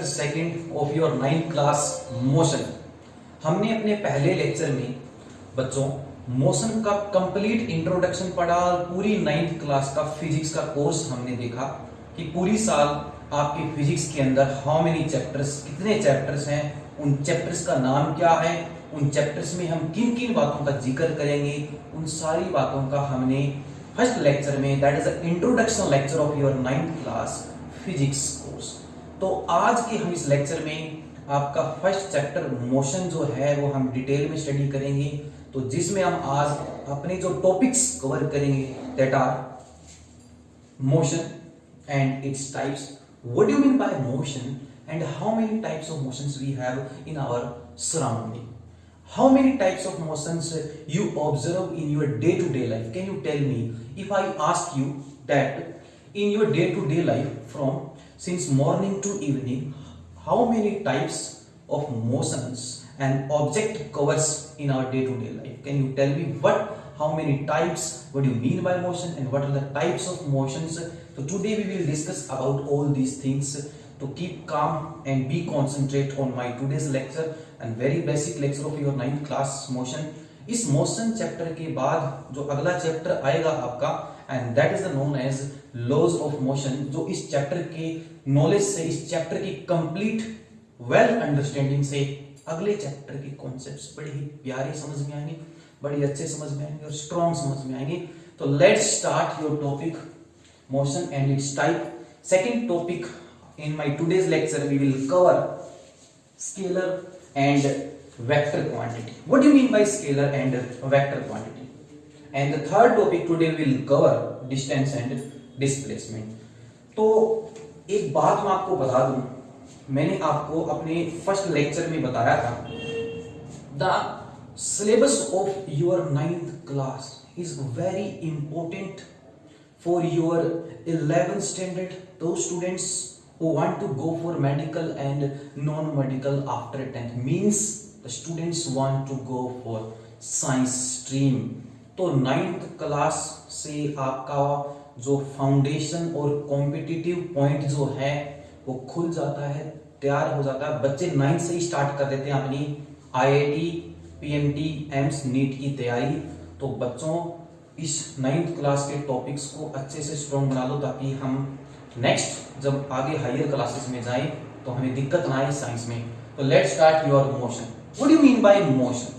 Lecture second of your 9th class motion. हमने अपने पहले लेक्चर में बच्चों मोशन का कंप्लीट इंट्रोडक्शन पढ़ा और पूरी 9th क्लास का फिजिक्स का कोर्स हमने देखा कि पूरी साल आपके फिजिक्स के अंदर हाउ मेनी चैप्टर्स, कितने चैप्टर्स हैं, उन चैप्टर्स का नाम क्या है, उन चैप्टर्स में हम किन किन बातों का जिक्र करेंगे, उन सारी बातों का हमने फर्स्ट लेक्चर में, that is the introduction lecture of your 9th class physics course. तो आज के हम इस लेक्चर में आपका फर्स्ट चैप्टर मोशन जो है वो हम डिटेल में स्टडी करेंगे। तो जिसमें हम आज अपने जो टॉपिक्स कवर करेंगे that R motion and its types, what do you mean bye motion and how many types of motions we have in our surrounding. How many types of motions you observe in your day-to-day life? Can you tell me, if I ask you that in your day-to-day life from since morning to evening, how many types of motions an object covers in our day-to-day life? Can you tell me how many types, what do you mean by motion and what are the types of motions? So today we will discuss about all these things. To keep calm and be concentrate on my today's lecture and very basic lecture of your 9th class motion. इस motion chapter के बाद जो अगला chapter आएगा आपका and that is known as laws of motion, जो इस chapter के नॉलेज से, इस चैप्टर की कंप्लीट वेल अंडरस्टैंडिंग से अगले चैप्टर के कॉन्सेप्ट्स बड़े ही प्यारे समझ में आएंगे, बड़े अच्छे समझ में आएंगे और स्ट्रॉन्ग समझ में आएंगे। तो let's start your topic motion and it's type. Second topic in my today's lecture we will cover scalar and vector quantity. What do you mean by scalar and vector quantity? And the third topic today we will cover distance and displacement. तो एक बात मैं आपको बता दूं, मैंने आपको अपने फर्स्ट लेक्चर में बताया था the syllabus of your 9th class is very important for your 11th standard, those students who want to go for medical and non-medical after 10th, means the students want to go for science stream. तो 9th class से आपका जो foundation और competitive point जो है वो खुल जाता है, तैयार हो जाता है। बच्चे 9th से ही स्टार्ट कर देते हैं अपनी IIT, PMT, एम्स, नीट की तैयारी। तो बच्चों इस 9th क्लास के टॉपिक्स को अच्छे से स्ट्रॉन्ग बना लो ताकि हम नेक्स्ट जब आगे हायर क्लासेस में जाएं तो हमें दिक्कत ना आए साइंस में। तो let's start your motion. What do you mean bye motion?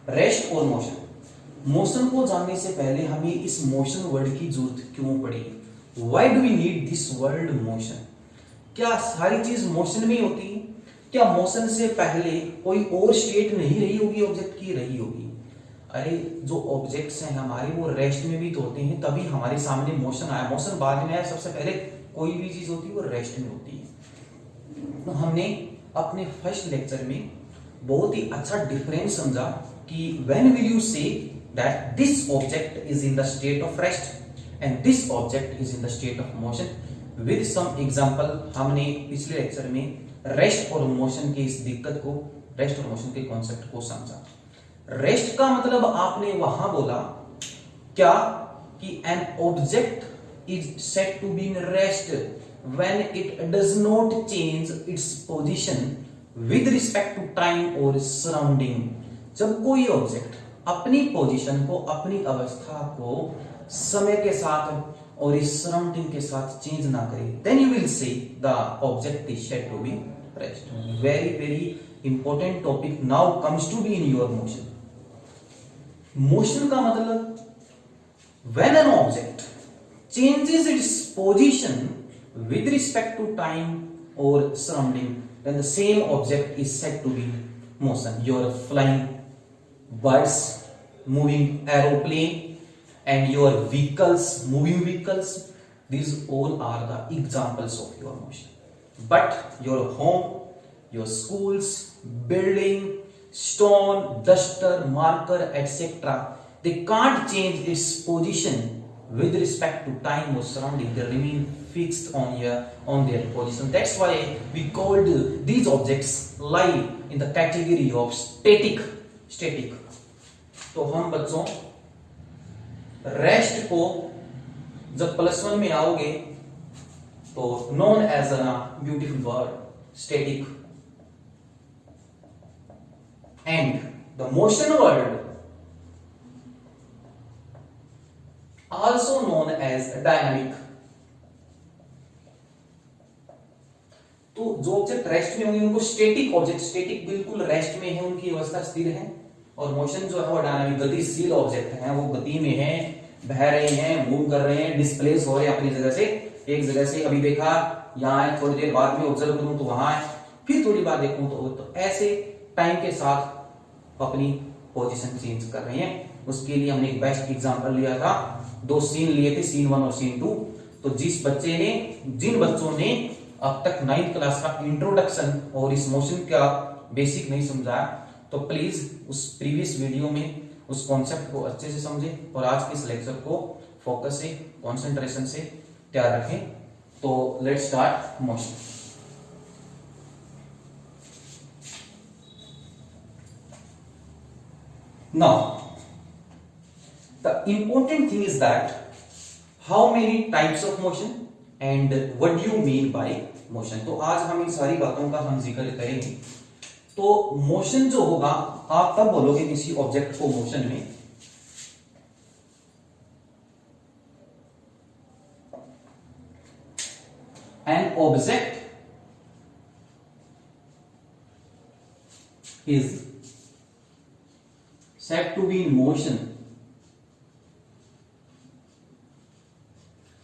Rest और मोशन। मोशन को जानने से पहले हमें इस मोशन वर्ड की जरूरत क्यों पड़ी? Why do we need this word motion? क्या सारी चीज मोशन में होती है? क्या मोशन से पहले कोई और स्टेट नहीं रही होगी ऑब्जेक्ट की? रही होगी। अरे जो ऑब्जेक्ट्स हैं हमारे वो रेस्ट में भी तो होते हैं, तभी हमारे सामने मोशन आया। मोशन बाद में आया, सबसे पहले कोई भी चीज होती है वो रेस्ट में होती है। तो हमने अपने फर्स्ट लेक्चर में बहुत ही अच्छा डिफरेंस समझा कि when will you say that this object is in the state of rest and this object is in the state of motion. With some example हमने पिछले लेक्चर में रेस्ट और मोशन की इस दिक्कत को, रेस्ट और मोशन के कॉन्सेप्ट को समझा। रेस्ट का मतलब आपने वहां बोला क्या कि an object is said to be in rest when it does not change its position with respect to time or surrounding. जब कोई ऑब्जेक्ट अपनी पोजीशन को, अपनी अवस्था को समय के साथ और इस सराउंडिंग के साथ चेंज ना करे, then you will say the object is said to be rest. Very very important topic now comes to be in your motion. Motion का मतलब when an object changes its position with respect to time or surrounding, then the same object is said to be motion. Your flying birds, moving aeroplane and your vehicles, moving vehicles, these all are the examples of your motion. But your home, your schools, building, stone, duster, marker, etc., they can't change its position with respect to time or surrounding. They remain fixed on their position. That's why we called these objects lie in the category of static. तो हम बच्चों rest को जब +1 में आओगे तो known as a beautiful word static, and the motion word also known as dynamic. तो जो ऑब्जेक्ट रेस्ट में होंगे उनको स्टैटिक ऑब्जेक्ट, स्टैटिक बिल्कुल रेस्ट में है, उनकी अवस्था स्थिर है, और मोशन जो है वो डायनामिक गतिशील ऑब्जेक्ट है, वो गति में है, बह रहे हैं, मूव कर रहे हैं, डिस्प्लेस हो रहे हैं अपनी जगह से, एक जगह से अभी देखा यहाँ है, थोड़ी देर बाद में ऑब्जर्व करूं तो वहां है, फिर थोड़ी बार देखूं तो ऐसे टाइम के साथ अपनी पोजीशन चेंज कर रहे हैं। उसके लिए हमने एक बेस्ट एग्जांपल लिया था, दो सीन लिए थे, सीन 1 और सीन 2। तो जिन बच्चों ने अब तक 9th क्लास का इंट्रोडक्शन और इस मोशन का बेसिक नहीं समझा, तो प्लीज उस प्रीवियस वीडियो में उस कॉन्सेप्ट को अच्छे से समझें और आज के इस लेक्चर को फोकस से, कंसंट्रेशन से तैयार रखें। तो let's start motion. Now the important thing is that how many types of motion and what do you mean bye motion. तो आज हम इन सारी बातों का हम जिक्र करेंगे। तो मोशन जो होगा, आप तब बोलोगे किसी ऑब्जेक्ट को मोशन में, an object is said to be in motion।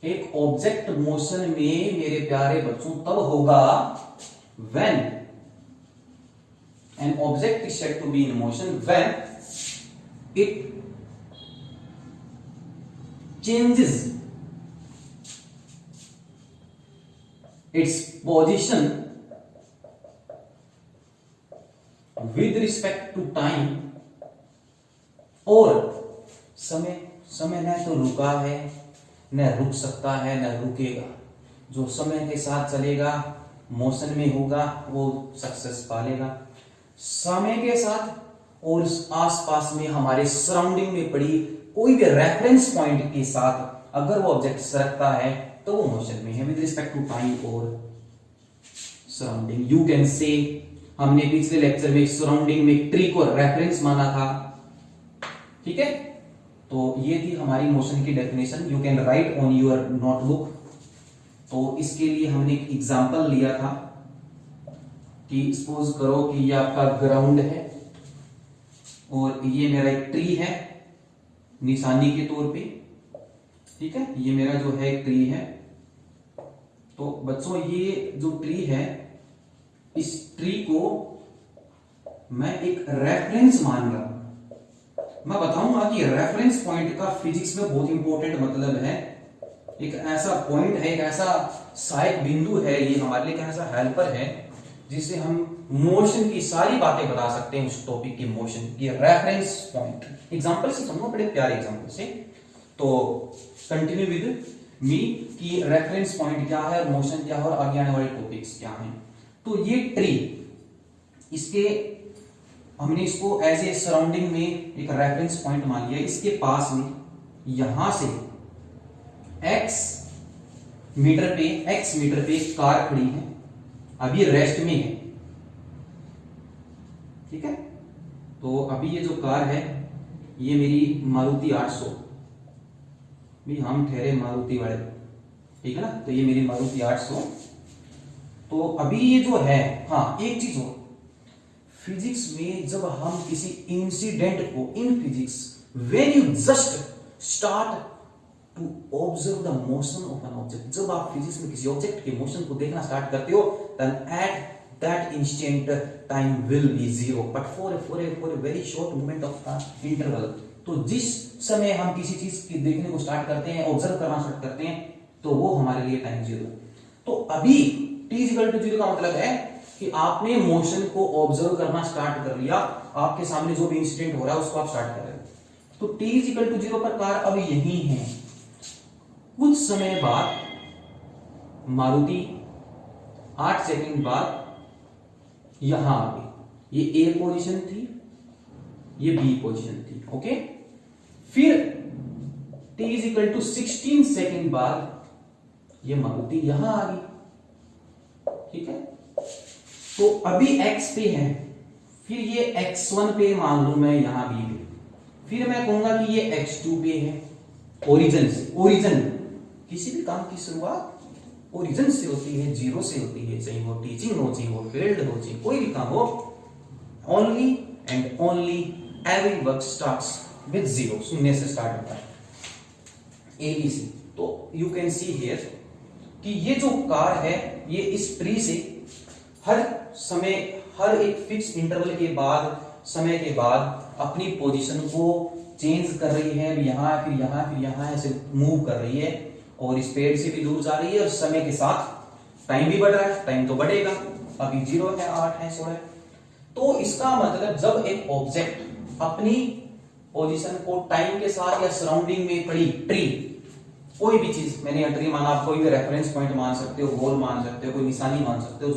एक ऑब्जेक्ट मोशन में मेरे प्यारे बच्चों तब होगा when an object is said to be in motion when it changes its position with respect to time, और समय न तो रुका है, न रुक सकता है, न रुकेगा। जो समय के साथ चलेगा, मोशन में होगा, वो सक्सेस पालेगा। समय के साथ और आसपास में हमारे सराउंडिंग में पड़ी कोई भी रेफरेंस पॉइंट के साथ अगर वो ऑब्जेक्ट सरकता है तो वो मोशन में है विद रिस्पेक्ट टू टाइम और सराउंडिंग। यू कैन से, हमने पिछले लेक्चर में सराउंडिंग में ट्री को रेफरेंस माना था, ठीक है। तो ये थी हमारी मोशन की definition, you can write on your notebook. तो इसके लिए हमने एक एग्जांपल लिया था कि सपोज करो कि ये आपका ग्राउंड है और ये मेरा एक ट्री है निशानी के तौर पे, ठीक है। ये मेरा जो है एक ट्री है। तो बच्चों ये जो ट्री है, इस ट्री को मैं एक रेफरेंस मान रहा हूं। मैं बताऊंगा कि रेफरेंस पॉइंट का फिजिक्स में बहुत इंपॉर्टेंट मतलब है। एक ऐसा पॉइंट है, एक ऐसा सहायक बिंदु है, ये हमारे लिए एक ऐसा हेल्पर है जिससे हम मोशन की सारी बातें बता सकते हैं उस टॉपिक की, मोशन की रेफरेंस पॉइंट। एग्जांपल से समझो, बड़े प्यारे एग्जांपल से। तो कंटिन्यू विद मी कि रेफरेंस पॉइंट क्या है, मोशन क्या है और आगे आने वाले टॉपिक्स क्या हैं। तो ये ट्री, इसके हमने इसको एज ए सराउंडिंग में एक रेफरेंस पॉइंट मान लिया। इसके पास में यहां से x मीटर पे एक कार खड़ी है, अभी रेस्ट में है, ठीक है। तो अभी ये जो कार है ये मेरी मारुति 800, भी हम ठहरे मारुति वाले, ठीक है ना। तो ये मेरी मारुति 800। तो अभी ये जो है, हाँ एक चीज हो, फिजिक्स में जब हम किसी इंसिडेंट को, in physics when you just start to observe the motion of an object, जब आप फिजिक्स में किसी ऑब्जेक्ट के मोशन को देखना स्टार्ट करते हो, then at that instant time will be zero, but for a very short moment of interval. तो जिस समय हम किसी चीज की देखने को स्टार्ट करते हैं, ऑब्जर्व करना स्टार्ट करते हैं, तो वो हमारे लिए टाइम जीरो। तो अभी t इक्वल टू जीरो का मतलब है कि आपने मोशन को ऑब्जर्व करना स्टार्ट कर लिया, आपके सामने जो भी इंसिडेंट हो रहा है उसको आप स्टार्ट कर रहे हो। तो t इक्वल टू जीरो पर कार अब यही है। कुछ समय बाद मारुति 8 सेकंड बाद यहां आ गई। ये A पोजीशन थी, ये B पोजीशन थी, ओके। फिर t इक्वल टू 16 सेकंड बाद ये मारुति यहां आ गई, ठीक है। तो अभी x पे है, फिर ये x1 पे मान लू मैं यहां B पे, फिर मैं कहूंगा कि ये x2 पे है। ओरिजिन से, ओरिजिन किसी भी काम की शुरुआत ओरिजिन से होती है, जीरो से होती है, चाहे वो टीचिंग हो, चाहे वो फील्ड हो, चाहे कोई भी काम हो। Only and only every work starts with zero, शून्य से स्टार्ट होता है। ABC, तो यू कैन सी हियर कि ये जो कार है ये इस ट्री से हर समय, हर एक फिक्स इंटरवल के बाद, समय के बाद अपनी पोजीशन को चेंज कर रही है। यहां फिर यहां फिर यहां ऐसे मूव कर रही है, और इस पेड़ से भी दूर जा रही है, और समय के साथ टाइम भी बढ़ रहा है, टाइम तो बढ़ेगा। अभी 0 है, 8 है, 16 है। तो इसका मतलब जब एक ऑब्जेक्ट अपनी पोजीशन को टाइम के साथ या सराउंडिंग में पड़ी, ट्री, कोई भी चीज, मैंने ट्री माना, आप कोई भी रेफरेंस पॉइंट मान सकते हो, गोल मान सकते हो, कोई निशानी मान सकते हो,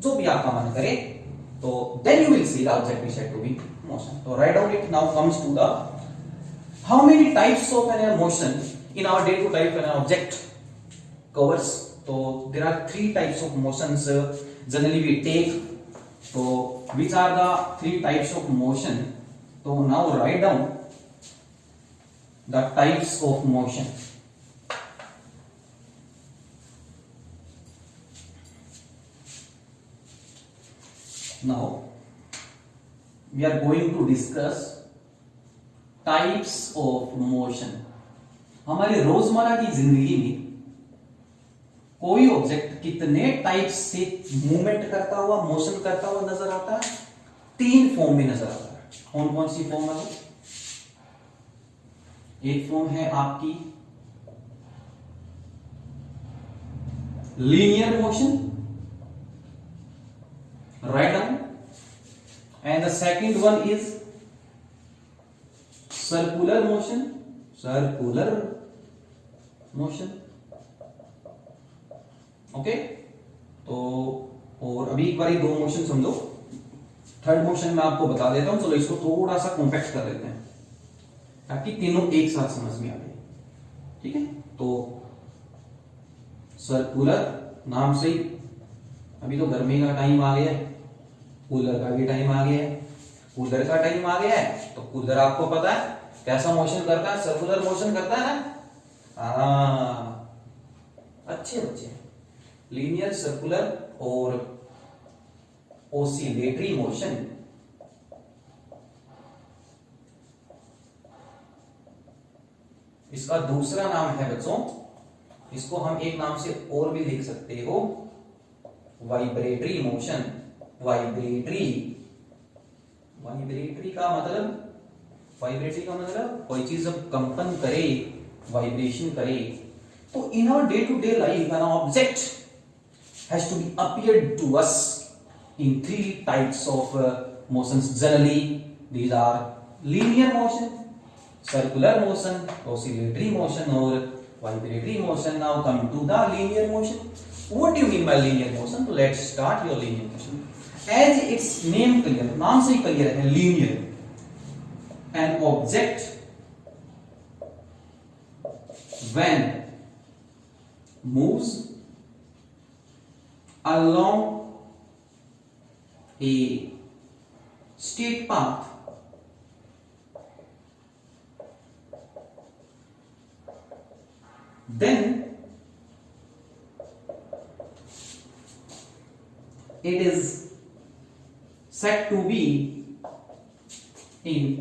जो भी आपका मन करे, तो then you will see the object is said to be motion. तो right down it. Now comes to the how many types of an motion in our day to day when an object covers. So there are 3 types of motions generally we take. So which are the 3 types of motion? So now write down the types of motion. Now we are going to discuss types of motion. हमारे रोजमर्रा की जिंदगी में कोई object कितने type से movement करता हुआ, मोशन करता हुआ नजर आता है? 3 फॉर्म में नजर आता है। कौन कौन सी फॉर्म है? एक फॉर्म है आपकी linear motion, write down, and the second one is circular motion, circular motion. Okay, तो और अभी एक बार 2 मोशन समझो, थर्ड मोशन मैं आपको बता देता हूं। चलो इसको थोड़ा सा कॉम्पैक्ट कर लेते हैं ताकि तीनों एक साथ समझ में आ जाए। ठीक है, तो सर्कुलर नाम से ही, अभी तो गर्मी का टाइम आ गया है, कूलर का भी टाइम आ गया है, कूलर का टाइम आ गया है, तो कूलर आपको पता है कैसा मोशन करता है? सर्कुलर मोशन करता है ना। अच्छे बच्चे, लीनियर, सर्कुलर और ओसिलेटरी मोशन। इसका दूसरा नाम है बच्चों, इसको हम एक नाम से और भी लिख सकते हो, वाइब्रेटरी मोशन। वाइब्रेटरी, वाइब्रेटरी का मतलब, वाइब्रेटरी का मतलब कोई चीज जब कंपन करे, वाइब्रेशन करे। तो in our day to day life an object has to be appeared to us in 3 types of motions. Generally these are linear motion, circular motion, oscillatory motion और vibratory motion. Now come to the linear motion. What do you mean by linear motion? Let's start your linear motion. As its name clear, नाम से ही clear है, linear. An object when moves along a straight path then it is said to be in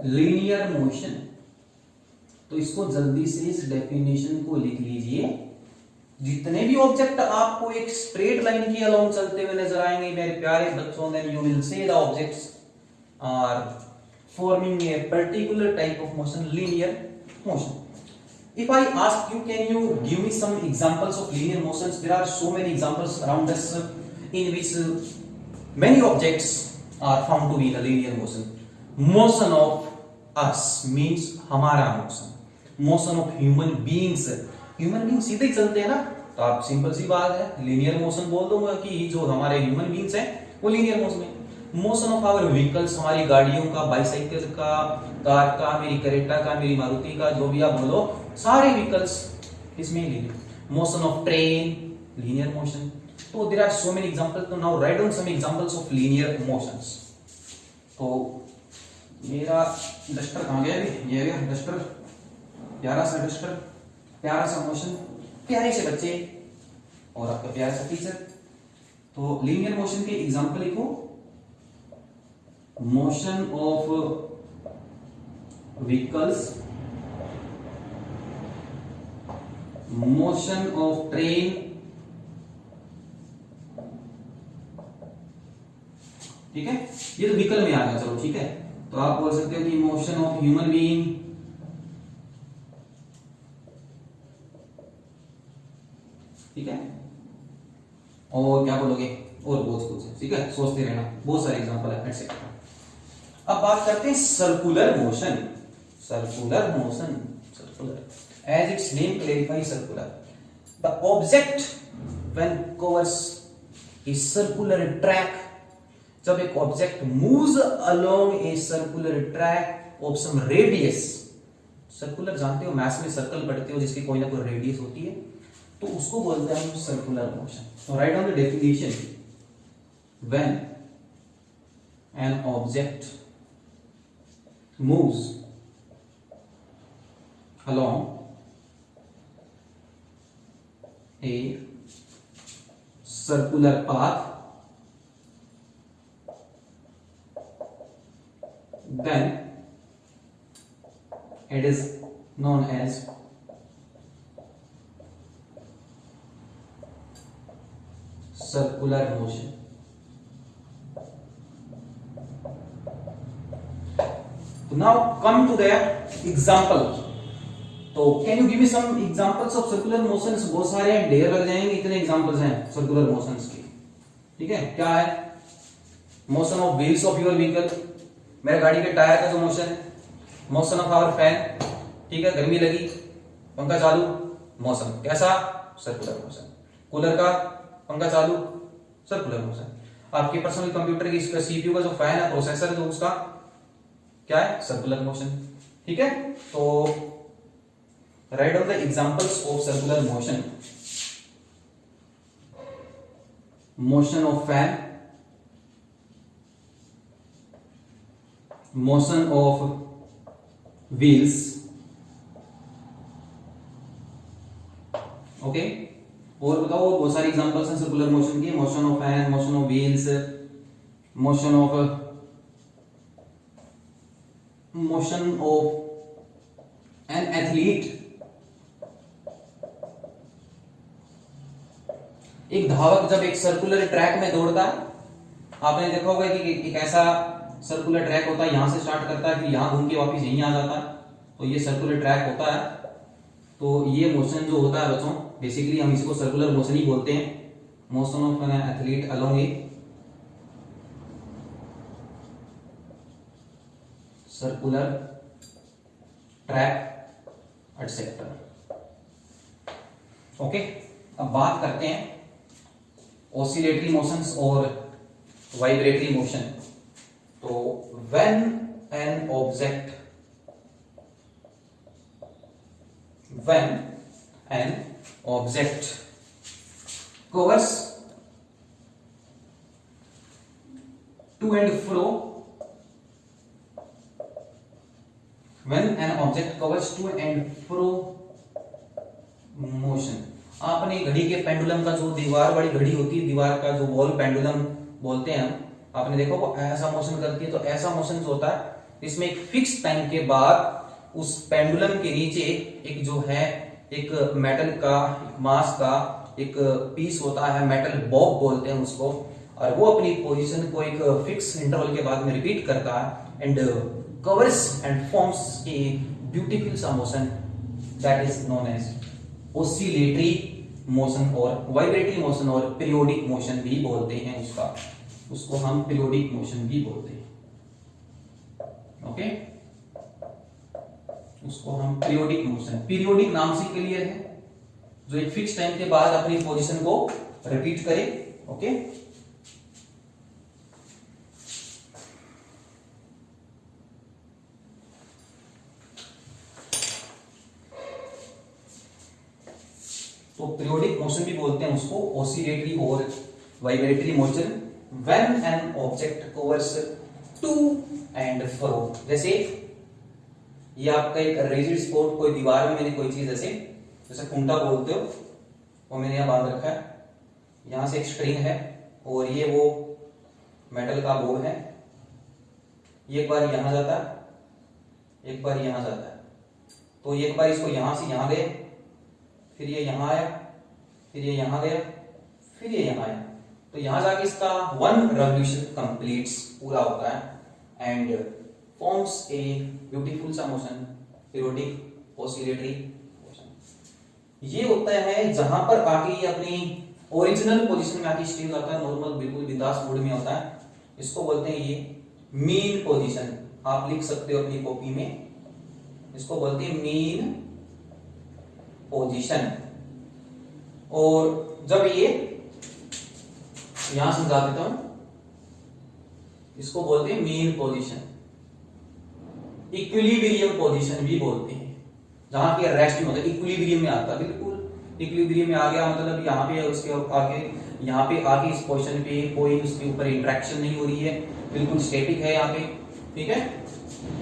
linear motion. तो इसको जल्दी से इस definition को लिख लीजिए। जितने भी ऑब्जेक्ट आपको एक स्ट्रेट लाइन की अलोंग चलते हुए नजर आएंगे मेरे प्यारे बच्चों, then you will say the objects are forming a particular type of motion, linear motion. If I ask you, can you give me some examples of linear motions? There are so many examples around us in which many objects are found to be the linear motion. Motion of us means हमारा motion, motion of human beings, human being सीधे ही चलते हैं ना, तो आप simple सी बात है लीनियर मोशन बोल दूंगा कि जो हमारे ह्यूमन बीइंग्स हैं वो लीनियर मोशन है। मोशन ऑफ आवर व्हीकल्स, हमारी गाड़ियों का, बाइसाइकिल का, कार का, मेरी करेटा का, मेरी मारुति का, जो भी आप बोलो, सारे व्हीकल्स इसमें linear. Motion of train, linear motion. तो there are so many example, तो now right down some examples of linear motions. तो मेरा डस्टर कहाँ गया? ये गया डस्टर, प्यारा सा डस्टर, प्यारा सा मोशन, प्यारे से बच्चे और आपका प्यारा सा टीचर। तो लीनियर मोशन के एग्जांपल लिखो, motion of vehicles, motion of train, ठीक है, ये तो व्हीकल में आ गया, चलो ठीक है। तो आप बोल सकते हो कि मोशन ऑफ ह्यूमन बीइंग, ठीक है, और क्या बोलोगे, और बहुत कुछ, ठीक है, सोचते रहना, बहुत सारे एग्जांपल है एटसेट्रा। अब बात करते हैं circular motion. Circular motion, circular as its name clarify, circular the object when covers a circular track, जब एक object moves along a circular track of some radius. Circular जानते हो, मैथ्स में सर्कल पढ़ते हो जिसकी कोई ना कोई रेडियस होती है, तो उसको बोलते हैं हम सर्कुलर मोशन। तो right on the definition, when an object moves along a circular path, then it is known as circular motion. Now come to the example. तो can you give me some examples of circular motions? बहुत सारे हैं, ढेर लग जाएंगे, इतने examples हैं circular motions के, ठीक है। क्या है? motion of wheels of your vehicle, मेरे गाड़ी के टायर का जो मोशन है, मोशन ऑफ आवर फैन, ठीक है, गर्मी लगी, पंखा चालू, मोशन कैसा? Circular motion. कूलर का पंखा चालू, सर्कुलर मोशन। आपके पर्सनल कंप्यूटर की सीपीयू का जो फैन है, प्रोसेसर जो उसका क्या है? सर्कुलर मोशन, ठीक है। तो right of the examples of circular motion, motion of fan, motion of wheels, okay. और बताओ, और बहुत सारी एग्जांपल्स हैं सर्कुलर मोशन की, motion of fan, motion of wheels, motion of an athlete. एक धावक जब एक सर्कुलर ट्रैक में दौड़ता है, आपने देखा होगा कि एक ऐसा सर्कुलर ट्रैक होता है, यहां से स्टार्ट करता है, फिर यहां घूम के वापस यहीं आ जाता है, तो ये सर्कुलर ट्रैक होता है। तो ये मोशन जो होता है बच्चों, बेसिकली हम इसको सर्कुलर मोशन ही बोलते हैं। Motion of an athlete along a circular track etcetera, okay. अब बात करते हैं ऑसिलेटरी मोशंस और वाइब्रेटरी मोशन। तो when an object covers to and fro, when an object covers to and fro motion, आपने घड़ी के पेंडुलम का जो दीवार वाली घड़ी होती है, दीवार का जो बॉल पेंडुलम बोलते हैं हम, आपने देखो वो ऐसा मोशन करती है। तो ऐसा मोशन जो होता है, इसमें एक फिक्स टाइम के बाद उस पेंडुलम के नीचे एक जो है, एक मेटल का, एक मास का एक पीस होता है, मेटल बॉब बोलते हैं उसको, और वो अपनी पोजीशन को एक फिक्स इंटरवल के बाद में रिपीट करता है and covers and forms a beautiful सा motion that is known as oscillatory motion और वाइब्रेटरी मोशन, और पीरियोडिक मोशन भी बोलते हैं उसको हम पीरियोडिक मोशन भी बोलते हैं, ओके। उसको हम पीरियोडिक मोशन, पीरियोडिक नाम से क्लियर है, जो एक फिक्स टाइम के बाद अपनी पोजीशन को रिपीट करे, ओके। तो पीरियोडिक मोशन भी बोलते हैं उसको, ऑसिलेटरी और vibratory motion, when an object covers to and fro. जैसे ये आपका एक रिजिड स्पॉट, कोई दीवार में मैंने कोई चीज ऐसे जैसे खूंटा बोलते हो वो मैंने यहाँ बांध रखा है, यहां से एक स्ट्रिंग है और ये वो मेटल का बोर्ड है, ये एक बार यहां जाता है एक बार यहां जाता है, तो ये एक बार इसको यहां से यहां गए, फिर ये यहां आया, फिर ये यहां गया, फिर ये यहां आया, तो यहां जाके इसका वन रेवोल्यूशन कंप्लीट्स पूरा होता है एंड फॉर्म्स ए ब्यूटीफुल सा मोशन, पीरियोडिक ऑसिलेटरी मोशन। ये होता है जहां पर आके ये अपनी ओरिजिनल पोजीशन में आके स्टे हो जाता है, नॉर्मल बिल्कुल बिंदास मोड में होता है, इसको बोलते हैं ये मीन पोजीशन। आप लिख सकते हो अपनी कॉपी में, इसको बोलते हैं मीन पोजीशन। और जब ये यहां समझा देता हूं, इसको बोलते हैं मीन पोजीशन। इक्विलिब्रियम पोजीशन भी बोलते हैं, जहां पे रेस्ट होता है, इक्विलिब्रियम में आता है, बिल्कुल इक्विलिब्रियम में आ गया मतलब यहाँ पे उसके आगे, यहाँ पे आगे इस पोजीशन पे कोई उसके ऊपर इंटरेक्शन नहीं हो रही है, बिल्कुल स्टैटिक है यहाँ पे, ठीक है।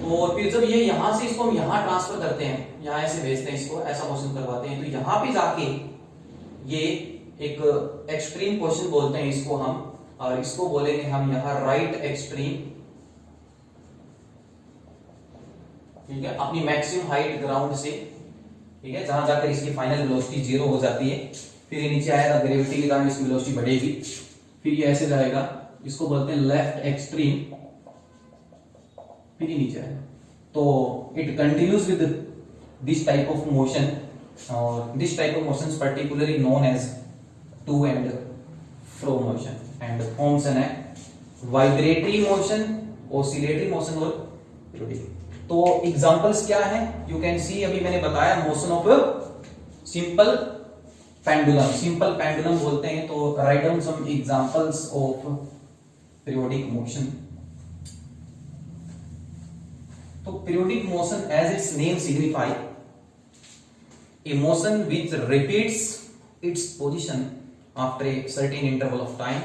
और फिर जब ये यहां से इसको हम यहाँ ट्रांसफर करते हैं, यहाँ ऐसे भेजते हैं इसको, ऐसा मोशन करवाते हैं, तो यहाँ पे जाके ये एक एक्सट्रीम पोजीशन बोलते हैं इसको हम, और इसको बोलेंगे हम यहाँ राइट एक्सट्रीम, ठीक है, अपनी मैक्सिमम हाइट ग्राउंड से, ठीक है, जहां जाकर इसकी फाइनल वेलोसिटी 0 हो जाती है, फिर ये नीचे आएगा, ग्रेविटी के कारण इसकी वेलोसिटी बढ़ेगी, फिर ये ऐसे जाएगा, इसको बोलते हैं लेफ्ट एक्सट्रीम, फिर ये नीचे आएगा। तो it continues with this type of motion, और this type of motion particularly known as to and fro motion and forms an vibratory motion, oscillatory motion और पीरियोडिक। तो एग्जांपल्स क्या है, यू कैन सी, अभी मैंने बताया motion of simple pendulum, simple pendulum बोलते हैं, तो right down some examples of periodic motion. तो periodic motion as its name signify a motion which repeats its position after a certain interval of time,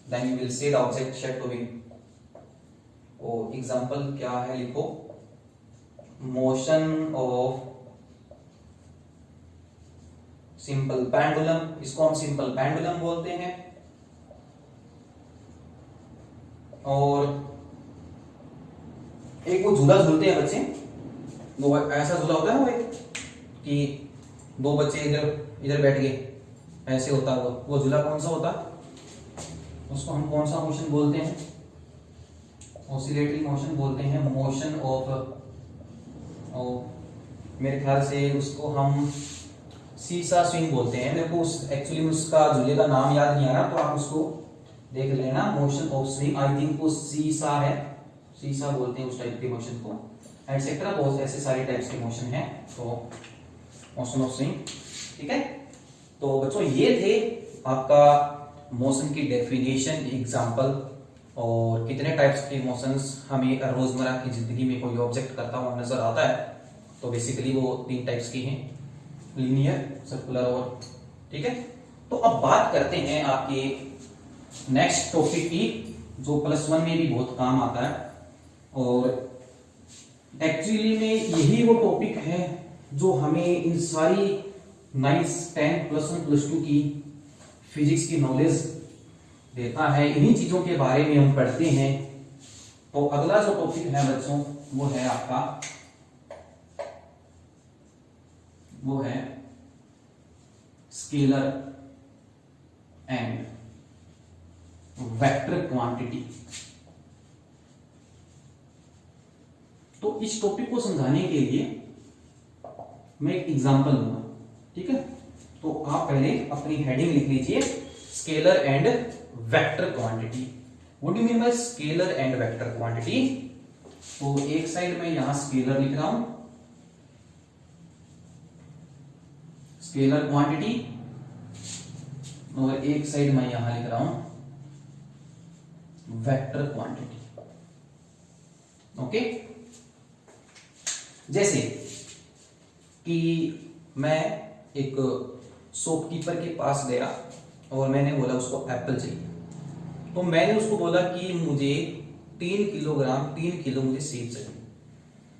then you will say the object said to be। ओ example क्या है, लिखो motion of simple pendulum, इसको हम simple pendulum बोलते हैं। और एक वो झूला झूलते हैं बच्चे, वो ऐसा झूला होता है वो एक, कि दो बच्चे इधर बैठ गए, ऐसे होता है वो झूला कौन सा होता है, उसको हम कौन सा मोशन बोलते हैं, ऑसिलेटरी मोशन बोलते हैं, मोशन ऑफ, मेरे ख्याल से उसको हम सीसा स्विंग बोलते हैं, मेरे को एक्चुअली उसका झूले का नाम याद नहीं आ रहा, तो आप उसको देख लेना, motion of swing, I think वो सीसा है, सीसा बोलते हैं उस टाइप के मोशन को, एटसेट्रा, बहुत ऐसे सारे टाइप्स के मोशन हैं, तो मोशन ऑफ स्विंग, ठीक है। तो बच्चों ये थे आपका मोशन की डेफिनेशन, एग्जांपल, और कितने टाइप्स के मोशंस हमें रोजमर्रा की जिंदगी में कोई ऑब्जेक्ट करता हुआ नजर आता है, तो बेसिकली वो 3 टाइप्स की हैं, लीनियर, सर्कुलर और, ठीक है। तो अब बात करते हैं आपके नेक्स्ट टॉपिक की, जो +1 में भी बहुत काम आता है, और एक्चुअली में यही वो टॉपिक है जो हमें इन सारी 9, 10, +1, +2 की फिजिक्स की नॉलेज देता है, इन्हीं चीजों के बारे में हम पढ़ते हैं। तो अगला जो टॉपिक है बच्चों, वो है आपका, वो है स्केलर एंड वेक्टर क्वांटिटी। तो इस टॉपिक को समझाने के लिए मैं एक एग्जांपल दूंगा, ठीक है। तो आप पहले अपनी हेडिंग लिख लीजिए, scalar and vector quantity. What do you mean bye scalar and vector quantity? तो एक साइड में यहां स्केलर लिख रहा हूं, स्केलर क्वांटिटी, और एक साइड में यहां लिख रहा हूं वेक्टर क्वांटिटी। ओके, जैसे कि मैं एक शॉपकीपर के पास गया और मैंने बोला उसको एप्पल चाहिए। तो मैंने उसको बोला कि मुझे 3 किलो मुझे सेब चाहिए।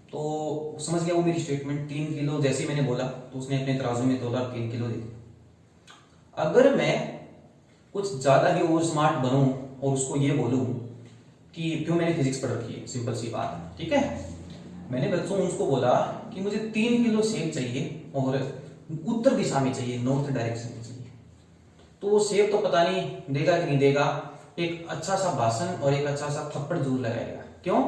तो समझ गया वो मेरी स्टेटमेंट, 3 किलो जैसे ही मैंने बोला तो उसने अपने तराजू में तोला, 3 किलो दे दिया। अगर मैं कुछ ज्यादा ही ओवर स्मार्ट बनूं और उसको ये बोलूं कि क्यों, मैंने फिजिक्स पढ़ रखी है, सिंपल सी बात है, ठीक है। मैंने बच्चों उसको बोला कि मुझे 3 किलो सेब चाहिए और उत्तर दिशा में चाहिए, नॉर्थ डायरेक्शन में चाहिए। तो वो सेब तो पता नहीं देगा कि नहीं देगा, एक अच्छा सा भाषण और एक अच्छा सा थप्पड़ जरूर लगाएगा। क्यों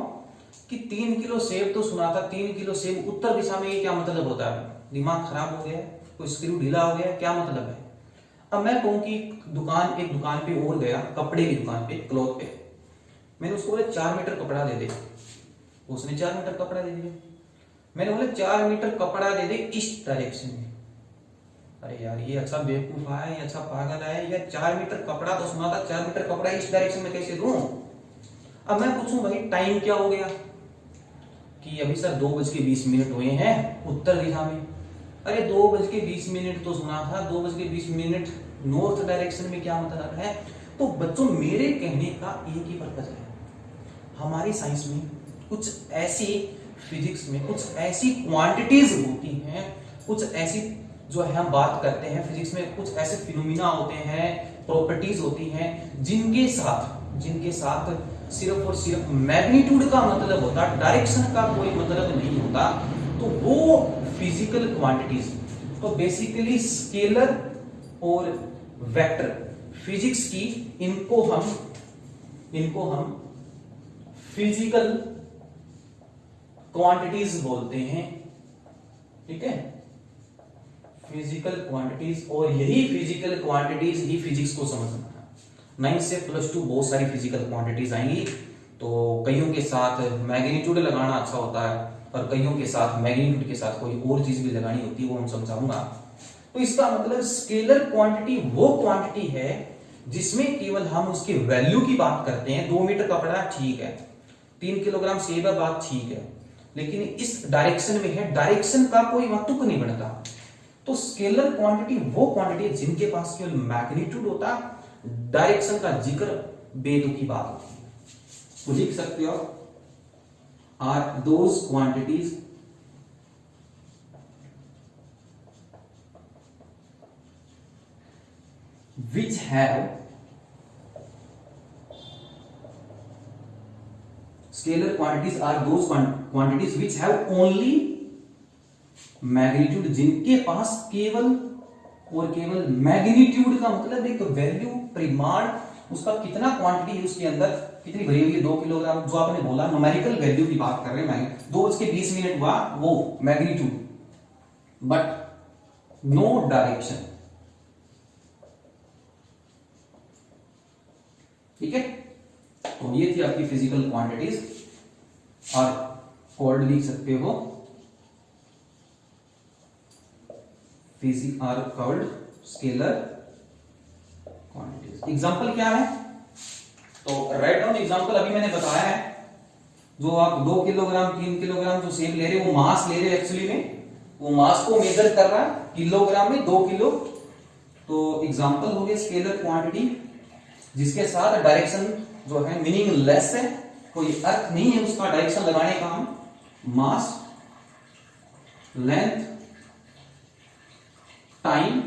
कि 3 किलो सेब तो सुना था, 3 किलो सेब उत्तर दिशा में, ये क्या मतलब होता है? दिमाग खराब हो गया, कोई स्क्रू ढीला हो गया, क्या मतलब है? अब मैं कहूं कि एक दुकान पे और गया, कपड़े की दुकान पे, क्लॉथ पे। मैंने उसको बोला 4 मीटर कपड़ा दे दे, उसने 4 मीटर कपड़ा दे दिया। मैंने बोला 4 मीटर कपड़ा दे दे इस डायरेक्शन में। अरे यार ये अच्छा बेवकूफ है, ये अच्छा पागल है, या 4 मीटर कपड़ा तो सुना था, 4 मीटर कपड़ा इस डायरेक्शन में कैसे दूं? अब मैं पूछूं भाई टाइम क्या हो गया कि अभी सर 2:20 हुए हैं उत्तर दिशा में। अरे 2:20 तो सुना था, 2:20 नॉर्थ डायरेक्शन में क्या मतलब है? तो बच्चों मेरे कहने का एक ही पर्पज है, हमारी साइंस में कुछ ऐसी, फिजिक्स में कुछ ऐसी क्वांटिटीज होती हैं, कुछ ऐसी जो है हम बात करते हैं फिजिक्स में, कुछ ऐसे फिनोमिना होते हैं, प्रॉपर्टीज होती हैं जिनके साथ सिर्फ और सिर्फ मैग्नीट्यूड का मतलब होता, डायरेक्शन का कोई मतलब नहीं होता। तो वो फिजिकल क्वांटिटीज, तो बेसिकली स्केलर और वेक्टर फिजिक्स की, इनको हम फिजिकल क्वांटिटीज बोलते हैं, ठीक है, फिजिकल क्वांटिटीज। और यही फिजिकल क्वांटिटीज ही फिजिक्स को समझना है। 9 से +2 बहुत सारी फिजिकल क्वांटिटीज आएंगी, तो कईयों के साथ मैग्नीट्यूड लगाना अच्छा होता है और कईयों के साथ मैग्नीट्यूड के साथ कोई और चीज भी लगानी होती है, वो हम समझाऊंगा। तो इसका मतलब स्केलर क्वांटिटी वो क्वांटिटी है जिसमें केवल हम उसके वैल्यू की बात करते हैं। 2 मीटर कपड़ा ठीक है, 3 किलोग्राम सेब है, बात ठीक है, लेकिन इस डायरेक्शन में है, डायरेक्शन का कोई वहां तुक नहीं बनता। तो स्केलर क्वांटिटी वो क्वांटिटी है जिनके पास केवल मैग्नीट्यूड होता, डायरेक्शन का जिक्र बेतुकी बात होती है। तो लिख सकते हो are those quantities which have scalar quantities are those quantities which have only magnitude, जिनके पास केवल और केवल मैग्नीट्यूड का मतलब एक वैल्यू, परिमाण, उसका कितना क्वांटिटी है उसके अंदर, कितनी भरी हुई है 2 किलोग्राम, जो आपने बोला न्यूमेरिकल वैल्यू की बात कर रहे हैं। 2:20 हुआ वो मैग्नीट्यूड, बट नो डायरेक्शन, ठीक है। तो ये थी आपकी फिजिकल क्वांटिटीज, और कोड लिख सकते हो फिजिक are called scalar quantities. Example क्या है? तो राइट डाउन एग्जांपल। अभी मैंने बताया है, जो आप 2 किलोग्राम 3 किलोग्राम जो सेब ले रहे हो, वो मास ले रहे हो, एक्चुअली में वो मास को मेजर कर रहा है किलोग्राम में, 2 किलो। तो एग्जांपल हो गया स्केलर क्वांटिटी जिसके साथ डायरेक्शन जो है मीनिंगलेस है, कोई अर्थ नहीं है उसका डायरेक्शन लगाने का। हम मास, लेंथ, टाइम।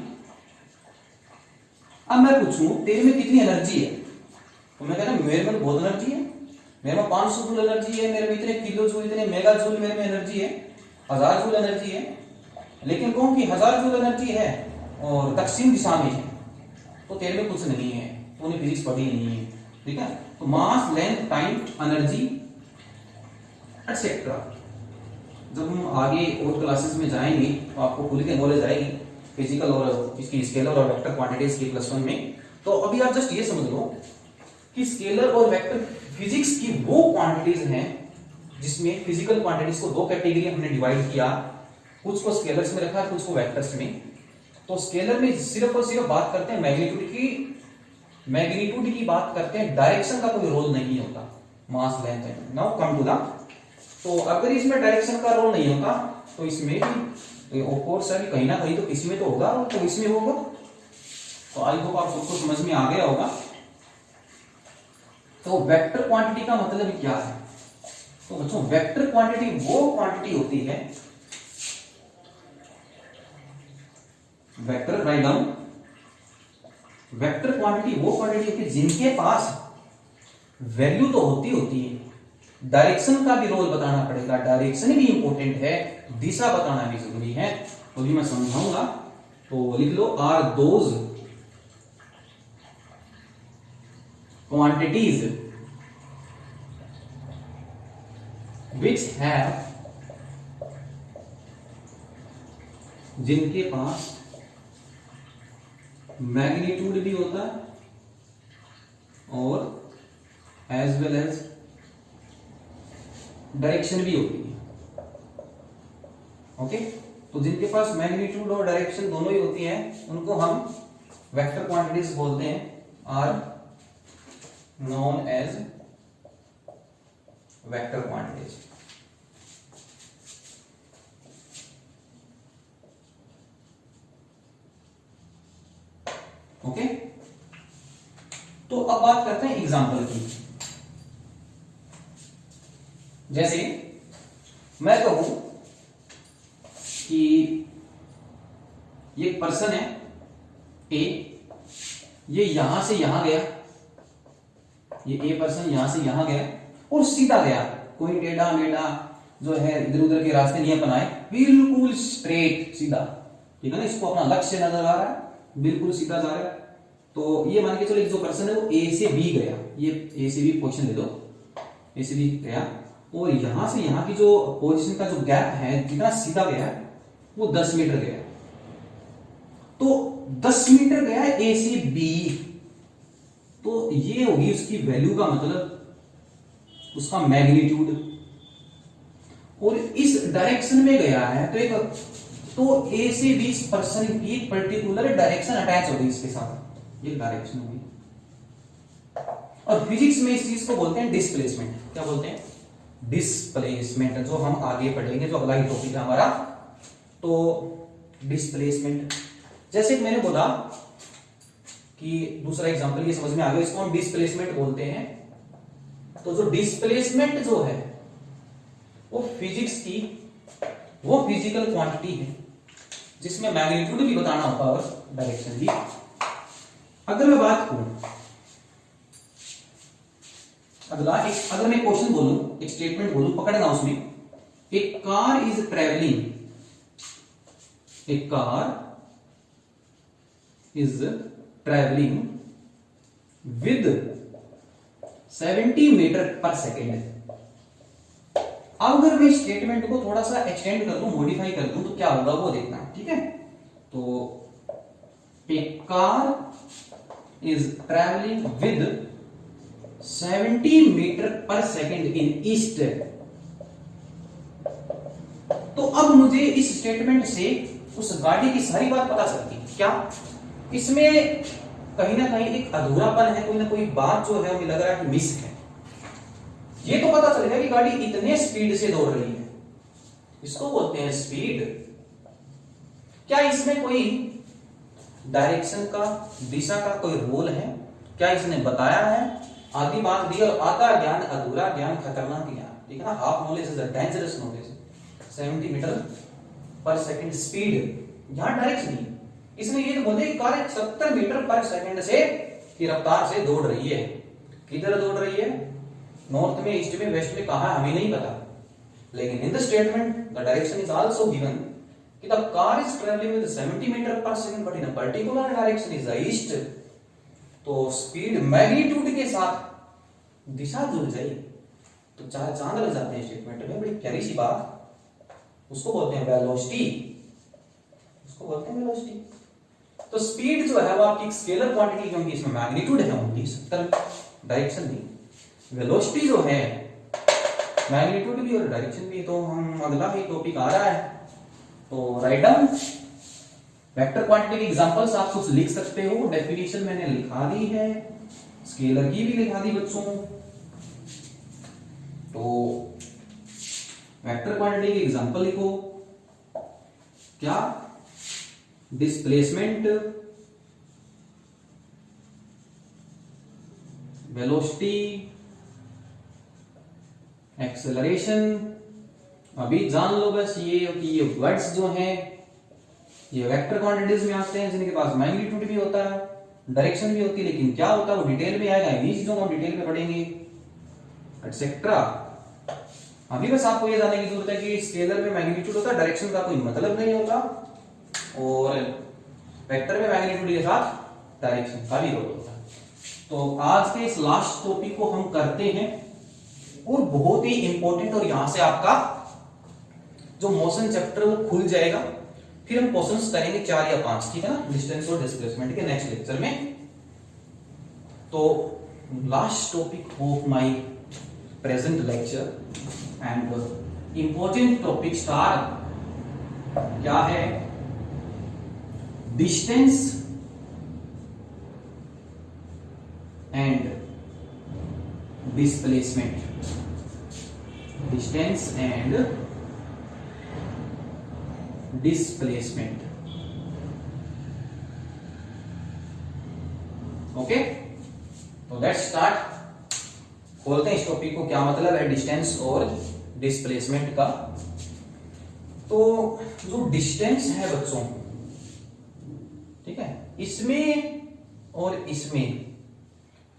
अब मैं पूछूं तेरे में कितनी एनर्जी है, तो मैं कह रहा हूं मेरे में बहुत एनर्जी है, मेरे में 500 जूल एनर्जी है, मेरे में इतने किलो जूल, इतने मेगा जूल मेरे में एनर्जी है, 1000 जूल एनर्जी है। लेकिन कहूं कि 1000 जूल एनर्जी है और दक्षिण दिशा में है, तो तेरे में कुछ नहीं है, तूने फिजिक्स पढ़ी नहीं है, ठीक है। तो मास, लेंथ, टाइम, एनर्जी एटसेट्रा। जब हम आगे और क्लासेस में जाएंगे तो आपको खुल के नॉलेज आएगी फिजिकल और इसकी स्केलर और वेक्टर क्वांटिटीज की +1 में। तो अभी आप जस्ट ये समझ लो कि स्केलर और वेक्टर फिजिक्स की वो क्वांटिटीज हैं जिसमें फिजिकल क्वांटिटीज को 2 कैटेगरी हमने डिवाइड किया, कुछ को स्केलर्स में रखा, कुछ को वेक्टर्स में। तो स्केलर में सिर्फ और सिर्फ बात करते हैं मैग्नीट्यूड की बात करते हैं, डायरेक्शन का कोई रोल नहीं होता, मास, लेंथ है। नाउ कम टू द, तो अगर इसमें डायरेक्शन का रोल नहीं होता तो इसमें भी ऑफ कोर्स है, कहीं ना कहीं तो किसी में तो होगा, तो इसमें होगा तो आई होप आप सबको समझ में आ गया होगा। तो वेक्टर क्वांटिटी का मतलब क्या है? तो बच्चों वेक्टर क्वांटिटी वो क्वांटिटी होती है, vector write down, vector quantity वो क्वांटिटी होती है जिनके पास वैल्यू तो होती है, डायरेक्शन का भी रोल बताना पड़ेगा, डायरेक्शन भी इंपॉर्टेंट है, दिशा बताना भी जरूरी है। तो भी मैं समझाऊंगा, तो लिख लो are those quantities which have, जिनके पास मैग्नीट्यूड भी होता है और एज वेल एज डायरेक्शन भी होती है। ओके, तो जिनके पास मैग्नीट्यूड और डायरेक्शन दोनों ही होती है उनको हम वेक्टर क्वांटिटीज बोलते हैं, are known as vector quantities. Okay, तो अब बात करते हैं एग्जांपल की। जैसे मैं कहूं कि ये पर्सन है ए, ये यहां से यहां गया, ये ए पर्सन यहां से यहां गया और सीधा गया, कोई टेढ़ा मेढ़ा जो है इधर उधर के रास्ते नहीं अपनाए, बिल्कुल स्ट्रेट सीधा, ठीक है ना। इसको अपना लक्ष्य नजर आ रहा है, बिल्कुल सीधा जा रहा है। तो ये मान के चलो एक जो पर्सन है वो ए से बी गया, ये ए से बी पोजीशन ले दो, ए से बी गया और यहां से यहां की जो पोजीशन का जो गैप है, जितना सीधा गया है वो 10 मीटर गया। तो 10 मीटर गया है ए से बी, तो ये होगी उसकी वैल्यू का मतलब उसका मैग्नीट्यूड। और इस डायरेक्शन में गया है तो एक, तो ए से बी पर्सन की पर्टिकुलर डायरेक्शन अटैच होगी इसके साथ, ये डायरेक्शन होगी। और फिजिक्स में इस चीज को बोलते हैं डिस्प्लेसमेंट। क्या बोलते हैं? डिस्प्लेसमेंट, जो हम आगे पढ़ेंगे, जो अगला ही टॉपिक है हमारा। तो डिस्प्लेसमेंट, जैसे मैंने बोला कि दूसरा एग्जांपल ये समझ में आ गया, इसको हम डिस्प्लेसमेंट बोलते हैं। तो जो डिस्प्लेसमेंट जो है वो फिजिक्स की वो फिजिकल क्वांटिटी है जिसमें मैग्नीट्यूड भी बताना होता है और डायरेक्शन भी। अगर मैं बात करूं, अगर मैं क्वेश्चन बोलूं, एक स्टेटमेंट बोलूं, पकड़ना उसमें, a car is travelling, a car is travelling with 70 metre per second. अब अगर मैं स्टेटमेंट को थोड़ा सा एक्सटेंड कर दूं, मॉडिफाई कर दूं, तो क्या होगा वो देखना, ठीक है। तो a car is travelling with 70 metre per second in east. तो अब मुझे इस स्टेटमेंट से उस गाड़ी की सारी बात पता चलती है। क्या इसमें कहीं ना कहीं एक अधूरापन है, कोई ना कोई बात जो है मुझे लग रहा है कि मिस है। ये तो पता चलेगा कि गाड़ी इतने स्पीड से दौड़ रही है, इसको बोलते हैं स्पीड। क्या इसमें कोई डायरेक्शन का, दिशा का कोई रोल है? क्या इसने बताया है? आधी बात दी और आधा ज्ञान, अधूरा ज्ञान, खतरनाक ज्ञान, ठीक है ना। Half knowledge is a dangerous knowledge. 70 metre per second speed, यहां डायरेक्शन नहीं। इसने ये तो बोले कि कार 70 मीटर पर सेकंड से की रफ्तार से दौड़ रही है। किधर दौड़ रही है? नॉर्थ में, ईस्ट में, वेस्ट में, कहां हमें नहीं पता, लेकिन in the statement the direction is also given कि the car is travelling with 70 metre per second but in a particular direction is the east. तो स्पीड मैग्नीट्यूड के साथ दिशा जुड़ जाए तो चार चांद लग जाते हैं स्टेटमेंट में। बड़ी प्यारी सी बात, उसको बोलते हैं वेलोसिटी, उसको बोलते हैं वेलोसिटी। तो स्पीड जो है वो आपकी स्केलर क्वांटिटी, क्योंकि इसमें मैग्नीट्यूड है ओनली 70, डायरेक्शन नहीं। वेलोसिटी जो है मैग्नीट्यूड भी और डायरेक्शन भी। तो हम अगला ही टॉपिक आ रहा है, तो राइट डाउन वेक्टर क्वांटिटी के एग्जांपल्स आप कुछ लिख सकते हो। डेफिनेशन मैंने लिखा दी है, स्केलर की भी लिखा दी बच्चों। तो वेक्टर क्वांटिटी के एग्जांपल लिखो। क्या? Displacement, velocity, acceleration. अभी जान लो बस ये वर्ड्स जो हैं ये वेक्टर क्वांटिटीज में आते हैं, जिनके पास मैग्नीट्यूड भी होता है, डायरेक्शन भी होती है, लेकिन क्या होता है वो डिटेल में आएगा, इन्हीं चीजों को हम डिटेल में पढ़ेंगे एटसेट्रा। अभी बस आपको ये जानने की जरूरत है कि स्केलर में मैग्नीट्यूड होता है, डायरेक्शन का कोई मतलब नहीं होता, और वेक्टर में मैग्नीट्यूड के साथ डायरेक्शन का भी रोल होता है। तो आज के इस लास्ट टॉपिक को हम करते हैं, और बहुत ही इंपॉर्टेंट, और यहां से आपका जो मोशन चैप्टर वो खुल जाएगा। फिर हम क्वेश्चंस करेंगे 4 या 5, ठीक है ना, डिस्टेंस और डिस्प्लेसमेंट के नेक्स्ट लेक्चर में। तो last topic of my present lecture and important topic star क्या है, distance and displacement, distance and displacement. Okay, तो लेट्स स्टार्ट। खोलते हैं इस टॉपिक को, क्या मतलब है डिस्टेंस और डिस्प्लेसमेंट का। तो जो डिस्टेंस है बच्चों, ठीक है, इसमें और इसमें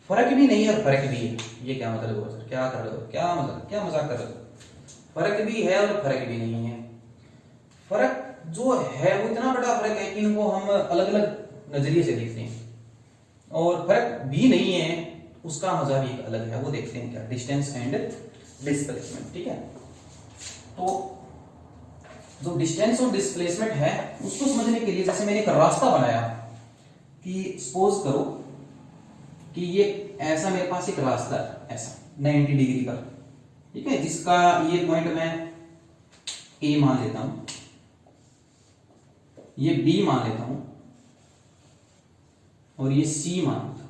फर्क भी नहीं है और फर्क भी है। ये क्या मतलब है सर, क्या कर रहे हो, क्या मतलब, क्या मजाक कर रहे हो? फर्क भी है और फर्क भी नहीं है। फर्क जो है वो इतना बड़ा फर्क है कि इनको हम अलग अलग नजरिए से देखते हैं, और फर्क भी नहीं है उसका मजा भी एक अलग है, वो देखते हैं क्या, डिस्टेंस एंड डिस्प्लेसमेंट। ठीक है, तो जो डिस्टेंस और डिस्प्लेसमेंट है उसको समझने के लिए जैसे मैंने एक रास्ता बनाया कि सपोज करो कि ये ऐसा मेरे पास एक रास्ता है, ऐसा 90 डिग्री पर, ठीक है, जिसका ये पॉइंट मैं ए मान लेता हूं, ये बी मान लेता हूं, और ये सी मान लेता हूं,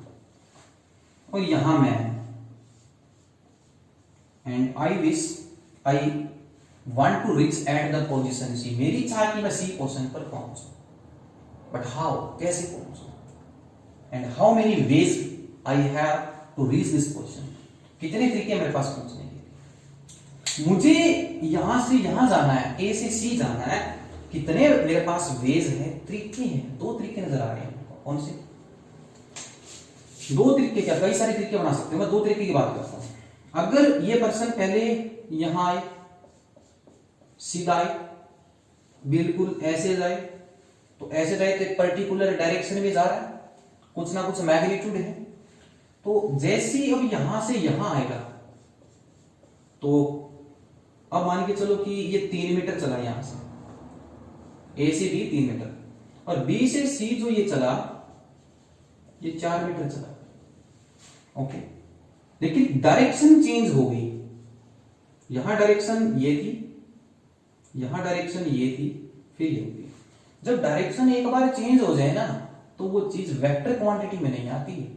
और यहां मैं, and I want to reach at the position C. मेरी इच्छा है कि मैं सी पोजीशन पर पहुंचूं, बट हाउ, कैसे पहुंचूं, and how many ways I have to reach this position. कितने तरीके मेरे पास पहुंचने के, मुझे यहां से यहां जाना है, ए से सी जाना है, कितने मेरे पास वेज है, तरीके हैं, 2 तरीके नजर आ रहे हैं। कौन से 2 तरीके? क्या कई सारे तरीके बना सकते हो, मैं 2 तरीके की बात करता हूं। अगर ये पर्सन पहले यहां आए, सीधा आए, बिल्कुल ऐसे जाए, तो ऐसे जाए तो एक पर्टिकुलर डायरेक्शन में जा रहा है, कुछ ना कुछ मैग्नीट्यूड है, तो जैसे ही अब यहां से यहां आएगा, तो अब मान के चलो कि ये 3 मीटर चला, यहां से ए से बी 3 मीटर, और बी से सी जो ये चला ये 4 मीटर चला। ओके, लेकिन डायरेक्शन चेंज हो गई, यहां डायरेक्शन ये थी, यहां डायरेक्शन ये थी, फिर ये थी। जब डायरेक्शन एक बार चेंज हो जाए ना, तो वो चीज वेक्टर क्वांटिटी में नहीं आती है,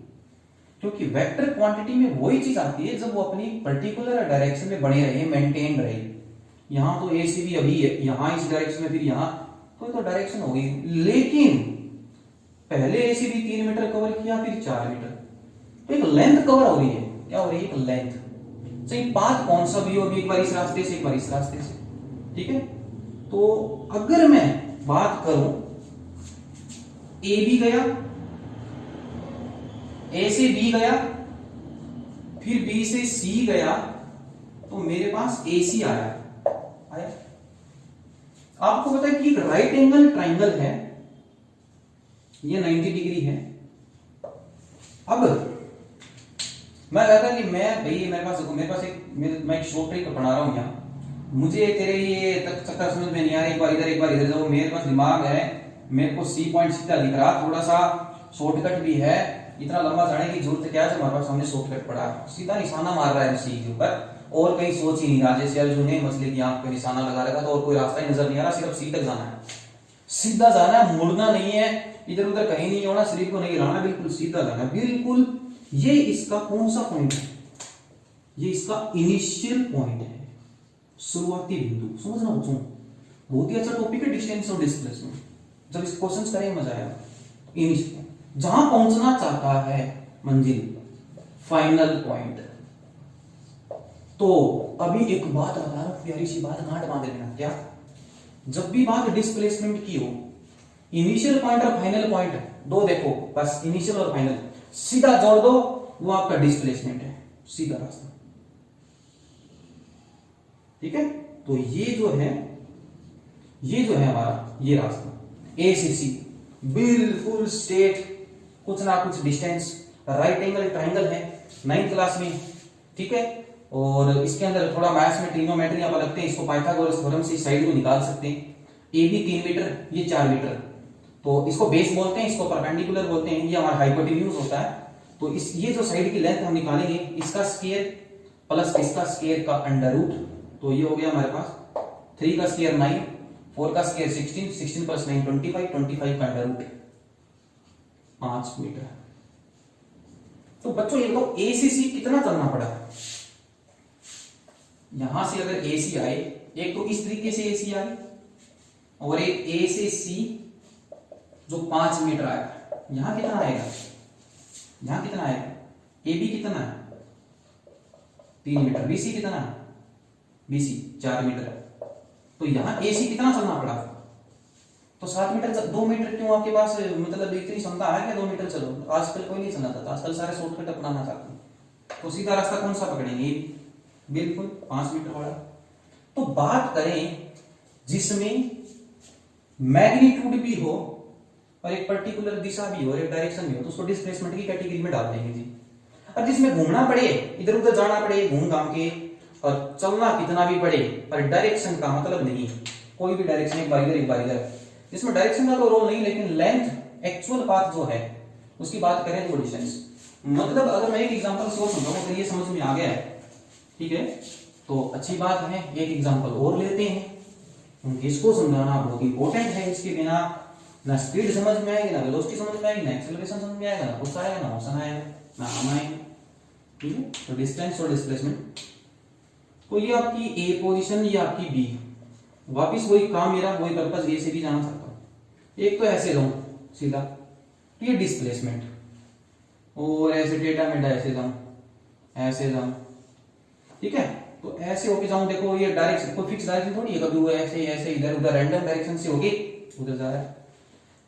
क्योंकि वेक्टर क्वांटिटी में वही चीज आती है जब वो अपनी पर्टिकुलर डायरेक्शन में बनी रही, मेंटेन रही। यहां तो ए सी भी अभी है, यहां इस डायरेक्शन में, फिर यहां, तो डायरेक्शन हो गई। लेकिन पहले ए सी भी 3 मीटर कवर किया, फिर 4 मीटर, तो एक लेंथ कवर हो रही है। क्या हो रही है? एक लेंथ। सही, पाथ कौन सा भी हो, एक बार इस रास्ते से, एक बार इस रास्ते से, ठीक है। तो अगर मैं बात करूं, ए भी गया, ए से बी गया, फिर बी से सी गया, तो मेरे पास ए सी आया। आपको पता है कि एक राइट एंगल ट्राइंगल है, ये 90 डिग्री है। अब मैं कहता कि भाई मेरे पास मैं एक शॉर्ट ट्रिक बना रहा हूं यहाँ, मुझे तेरे ये चक्कर समझ में नहीं आ रहा, एक बार इधर एक बार इधर जाओ, मेरे पास दिमाग है, मेरे को सी पॉइंट सीधा दिख रहा, थोड़ा सा शॉर्टकट भी है, इतना लंबा जाने की जरूरत क्या है, हमारे पास सामने शॉर्टकट पड़ा है, सीधा निशाना मार रहा है सी के ऊपर, और कहीं सोच ही नहीं रहा, जैसे अर्जुन ने मछली की आंख पे निशाना लगा रखा, तो और कोई रास्ता ही नजर नहीं आ रहा, सिर्फ सी तक जाना है, सीधा जाना है, मुड़ना नहीं है, इधर उधर कहीं नहीं होना, शरीर को नहीं हिलाना, बिल्कुल सीधा जाना, बिल्कुल। ये इसका कौन सा पॉइंट है? ये इसका इनिशियल पॉइंट है, शुरुआती बिंदु। समझना बच्चों, बहुत ही अच्छा टॉपिक है डिस्टेंस और डिस्प्लेसमेंट, जब इस क्वेश्चन करेंगे मजा आएगा। इनिशियल, जहां पहुंचना चाहता है मंजिल, फाइनल पॉइंट। तो अभी एक बात बता रहा हूं, प्यारी सी बात गांठ बांध लेना। क्या? जब भी बात डिस्प्लेसमेंट की हो, इनिशियल पॉइंट और फाइनल पॉइंट दो देखो, बस इनिशियल और फाइनल सीधा जोड़ दो, वो आपका डिस्प्लेसमेंट है, सीधा रास्ता। ठीक है, तो ये जो है हमारा ये रास्ता ए से सी, बिल्कुल स्ट्रेट, कुछ ना कुछ डिस्टेंस, राइट एंगल ट्राइंगल है 9th क्लास में। ठीक है, और इसके अंदर थोड़ा मैथ्स में ट्रिग्नोमेट्री आप लगते हैं, इसको पाइथागोरस थ्योरम से साइड को निकाल सकते हैं। ए भी 3 मीटर, ये 4 मीटर, तो इसको बेस बोलते हैं, इसको परपेंडिकुलर बोलते हैं, ये हमारा हाइपोटेन्यूज होता है। तो इस ये जो साइड की लेंथ हम निकालेंगे, इसका स्क्वायर प्लस इसका स्क्वायर का अंडर रूट, तो ये हो गया हमारे पास 3 का स्क्वायर 9, 4 का स्क्वायर 16, 16 प्लस 9 25, 25 का अंडर रूट 5 मीटर। तो बच्चों ये बताओ ए से सी कितना चलना पड़ा? यहां से अगर ए सी आए, एक तो इस तरीके से ए सी आए, और एक ए से सी जो 5 मीटर आएगा, यहां कितना आएगा? यहां कितना आएगा? ए बी कितना है? 3 मीटर। बी सी कितना है? B C 4 metre. तो यहां ए सी कितना चलना पड़ा? तो 7 मीटर। 2 मीटर क्यों आपके पास, मतलब इतनी क्षमता है क्या 2 मीटर चलो? आजकल कोई नहीं चलाता था, आजकल सारे शॉर्टकट अपनाना चाहते हैं। तो सीधा रास्ता कौन सा पकड़ेंगे? बिल्कुल 5 मीटर वाला। तो बात करें जिसमें मैग्नीट्यूड भी हो और एक पर्टिकुलर दिशा भी हो, एक डायरेक्शन भी हो, तो उसको डिस्प्लेसमेंट की कैटेगरी में डाल देंगे जी। और जिसमें घूमना पड़े, इधर उधर जाना पड़े घूम घाम के, और चलना कितना भी पड़े, पर डायरेक्शन का मतलब नहीं, कोई भी डायरेक्शन, एक बार इधर एक बार इधर, जिसमें डायरेक्शन का तो रोल नहीं, लेकिन लेंथ एक्चुअल पाथ जो है उसकी बात करें तो डिस्टेंस। मतलब अगर मैं एक एग्जांपल से और समझाऊं, अगर ये समझ में आ गया है, ठीक है, तो अच्छी बात है। एक एग्जांपल और लेते हैं, क्योंकि इसको समझाना बहुत इंपॉर्टेंट है। इसके बिना ना स्पीड समझ में आएगी, ना वेलोसिटी समझ में आएगी, ना एक्सेलरेशन समझ में आएगा, ना कुछ आएगा, ना मोशन आएगा, ना हम आएंगे। ठीक है, तो डिस्टेंस और डिस्प्लेसमेंट। तो ये आपकी ए पोजीशन, ये आपकी बी, वापिस वही काम मेरा, वही पर्पस, ए से भी जाना सकता हूं। एक तो ऐसे जाऊं सीधा, तो ये डिस्प्लेसमेंट, और ऐसे डेटा में ऐसे जाऊं, ऐसे जाऊं, ठीक है, तो ऐसे होके जाऊं, देखो ये डायरेक्शन कोई फिक्स डायरेक्शन थोड़ी है, कभी वो ऐसे ऐसे इधर उधर रैंडम डायरेक्शन से होके उधर जा रहा है।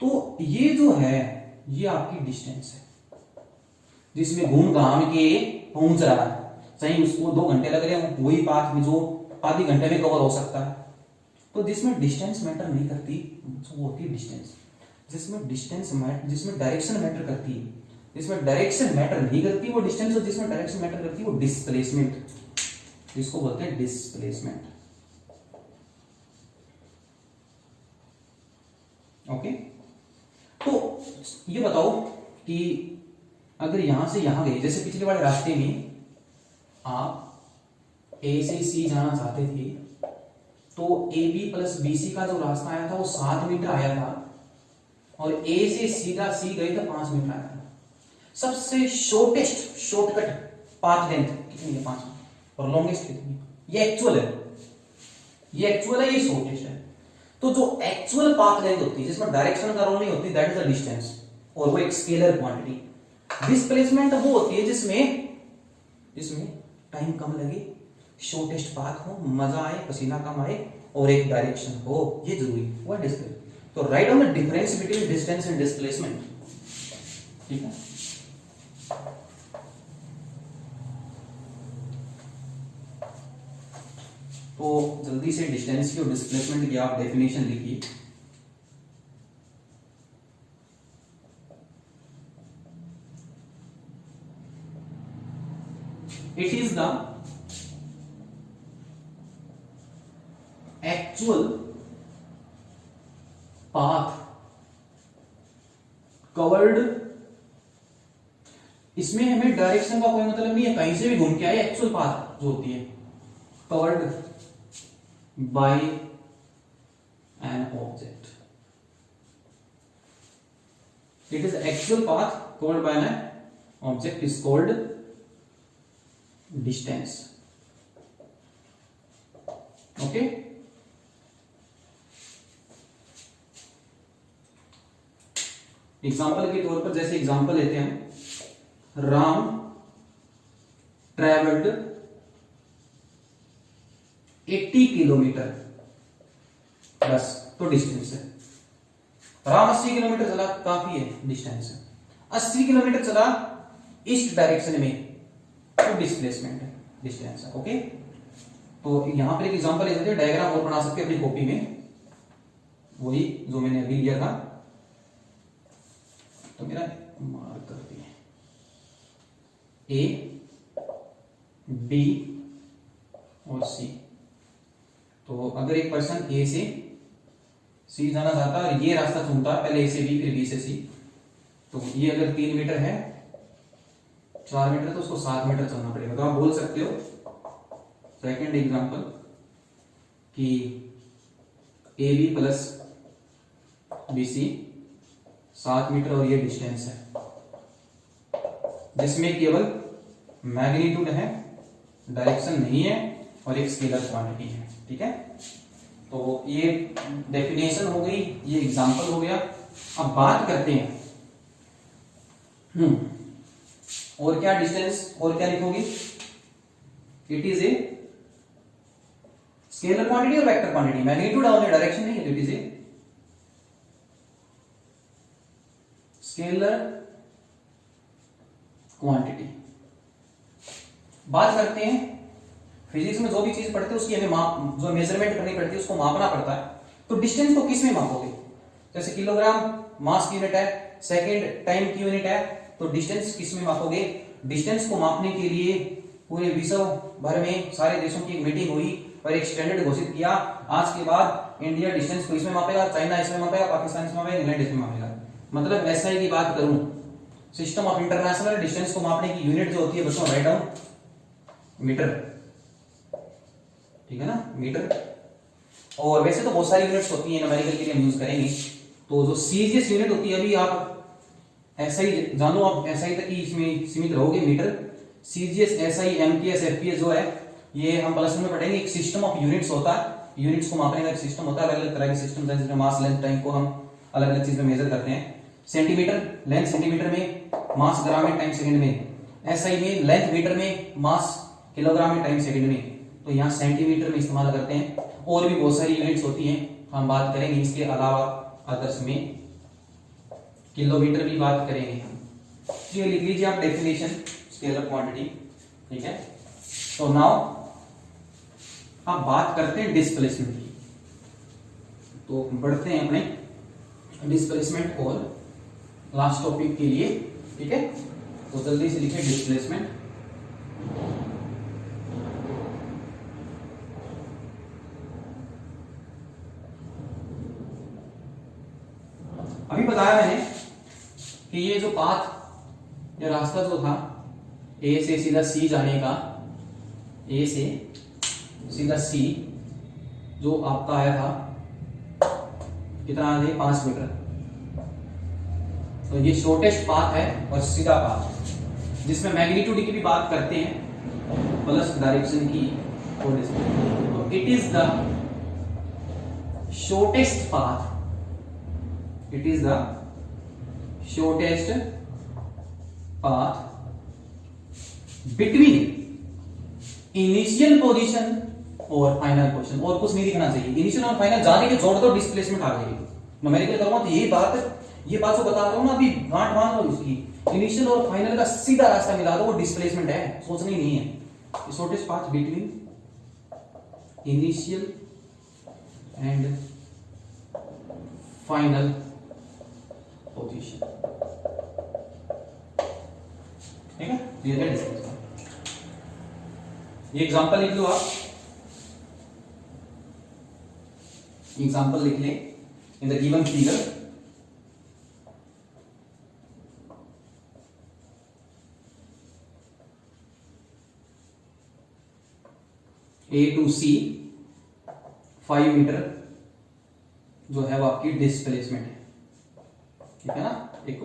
तो ये जो है ये आपकी डिस्टेंस है, जिसमें घूम घाम के पहुंच रहा है, सही उसको 2 घंटे लग रहे हैं, वही पाथ में जो आधे घंटे में कवर हो सकता है। तो जिसमें डिस्टेंस मैटर नहीं करती वो होती है डिस्टेंस। जिसमें डायरेक्शन मैटर करती है, जिसमें डायरेक्शन मैटर नहीं करती वो डिस्टेंस, और जिसमें डायरेक्शन मैटर करती है वो डिस्प्लेसमेंट, जिसको बोलते हैं डिस्प्लेसमेंट। ओके, तो ये बताओ कि अगर यहां से यहां गए, जैसे पिछले वाले रास्ते में आप ए से सी जाना चाहते थे, तो A B plus B C का जो रास्ता आया था वो 7 मीटर आया था, और ए से सीधा सी गए तो 5 मीटर आया था। सबसे शॉर्टेस्ट शॉर्टकट पाथ लेंथ कितनी है? 5, और लॉन्गेस्ट कितनी? ये एक्चुअल है, ये शॉर्टेस्ट है। तो जो एक्चुअल पाथ लेंथ होती है, जिसमें डायरेक्शन का रोल नहीं होती, दैट इज द डिस्टेंस, और वो एक स्केलर क्वांटिटी। डिस्प्लेसमेंट वो होती है जिसमें टाइम कम लगे, शॉर्टेस्ट पाथ हो, मजा आए, पसीना कम आए, और एक डायरेक्शन हो, ये जरूरी है, वो डिस्प्लेसमेंट। तो right on the difference between distance and displacement. ठीक है, तो जल्दी से डिस्टेंस की और डिस्प्लेसमेंट की आप डेफिनेशन लिखिए। It is the actual path covered, इसमें हमें डायरेक्शन का कोई मतलब नहीं है, कहीं से भी घूम के आए, एक्चुअल पाथ जो होती है covered by an object. It is the actual path covered by an object is called distance. Okay. Example के तौर पर, जैसे एग्जाम्पल लेते हैं, राम ट्रेवल्ड 80 किलोमीटर, बस तो डिस्टेंस है। राम 80 किलोमीटर चला, काफी है, डिस्टेंस है। 80 किलोमीटर चला ईस्ट डायरेक्शन में, तो डिस्प्लेसमेंट है, डिस्टेंस है। ओके, तो यहां पर एक एग्जांपल ले सकते हैं, डायग्राम और बना सकते हैं अपनी कॉपी में, वही जो मैंने अभी लिया था। तो मेरा मार्क कर दिए, ए बी और सी। तो अगर एक पर्सन ए से सी जाना चाहता है और ये रास्ता चुनता है, पहले ए से बी फिर बी से सी, तो ये अगर 3 मीटर है, 4 मीटर, तो उसको 7 मीटर चलना पड़ेगा। तो आप बोल सकते हो सेकेंड एग्जांपल कि A B plus B C 7 metre और ये डिस्टेंस है, जिसमें केवल मैग्नीट्यूड है, डायरेक्शन नहीं है, और एक स्केलर क्वांटिटी है। ठीक है, तो ये डेफिनेशन हो गई, ये एग्जांपल हो गया। अब बात करते हैं और क्या डिस्टेंस, और क्या लिखोगे? It is a scalar quantity और वेक्टर क्वांटिटी, मैग्नीट्यूड और डायरेक्शन नहीं है, तो it is a scalar quantity. बात करते हैं फिजिक्स में जो भी चीज पढ़ते हैं उसकी हमें माप, जो मेजरमेंट करनी पड़ती है उसको मापना पड़ता है। तो डिस्टेंस को किस में मापोगे? जैसे किलोग्राम मास की यूनिट है, सेकंड टाइम की यूनिट है, तो डिस्टेंस किस में मापोगे? डिस्टेंस को मापने के लिए पूरे विश्व भर में सारे देशों की एक मीटिंग हुई और एक स्टैंडर्ड घोषित किया। आज के बाद इंडिया डिस्टेंस को इसमें मापेगा, चाइना इसमें मापेगा, पाकिस्तान इसमें मापेगा, इंग्लैंड इसमें मापेगा। मतलब एसआई की बात करूं, सिस्टम ऑफ इंटरनेशनल डिस्टेंस को मापने की यूनिट जो होती है बच्चों, राइट डाउन मीटर, ठीक है ना, मीटर। और वैसे तो बहुत सारी यूनिट्स होती हैं, न्यूमेरिकल के लिए हम यूज करेंगे। तो जो सीजीएस यूनिट होती है, अभी आप एसआई जानो, आप एसआई तक ही इसमें सीमित रहोगे, metre. CGS, SI, MTS, FPS जो है ये हम प्लस में पढ़ेंगे। एक सिस्टम ऑफ यूनिट्स होता है, यूनिट्स को मापने का एक सिस्टम होता है, अलग अलग तरह के सिस्टम है, जिसमें मास, लेंथ, टाइम को हम अलग अलग चीज में मेजर करते हैं। सेंटीमीटर, लेंथ सेंटीमीटर में, मास ग्राम में, टाइम सेकंड में। एसआई में लेंथ मीटर में, मास किलोग्राम में, टाइम सेकंड में। तो यहाँ सेंटीमीटर में इस्तेमाल करते हैं। और भी बहुत सारी यूनिट्स होती हैं, हम बात करेंगे। इसके अलावा अदर्स में किलोमीटर भी बात करेंगे हम। ये लिख लीजिए आप डेफिनेशन, स्केलर क्वांटिटी, ठीक है। तो नाउ अब बात करते हैं डिस्प्लेसमेंट की। तो बढ़ते हैं अपने डिस्प्लेसमेंट और लास्ट टॉपिक के लिए, ठीक है। तो जल्दी से लिखें डिस्प्लेसमेंट। अभी बताया मैंने कि ये जो पाथ या रास्ता जो था ए से सीधा सी जाने का, ए से सीधा सी जो आपका आया था, कितना आया था? 5 मीटर। तो ये शॉर्टेस्ट पाथ है और सीधा पाथ, जिसमें मैग्नीट्यूड की भी बात करते हैं, प्लस डायरेक्शन की और डिस्टेंस। तो it is the shortest path, it is the shortest path between initial position और फाइनल पोजीशन। और कुछ नहीं दिखना चाहिए, इनिशियल और फाइनल जाने के जोड़ दो, डिस्प्लेसमेंट आ जाएगी। न्यूमेरिकल करूंगा तो ये बात जो बता रहा हूं ना, अभी गांठ बांध लो इसकी। इनिशियल और फाइनल का सीधा रास्ता मिला दो, वो डिस्प्लेसमेंट है, सोचना ही नहीं है। Shortest path between initial and final position, ठीक है। ये एग्जांपल लिख लो आप, एग्जांपल लिख ले in the given figure. A to C 5 metre जो है वो आपकी डिस्प्लेसमेंट है, ठीक है ना, एक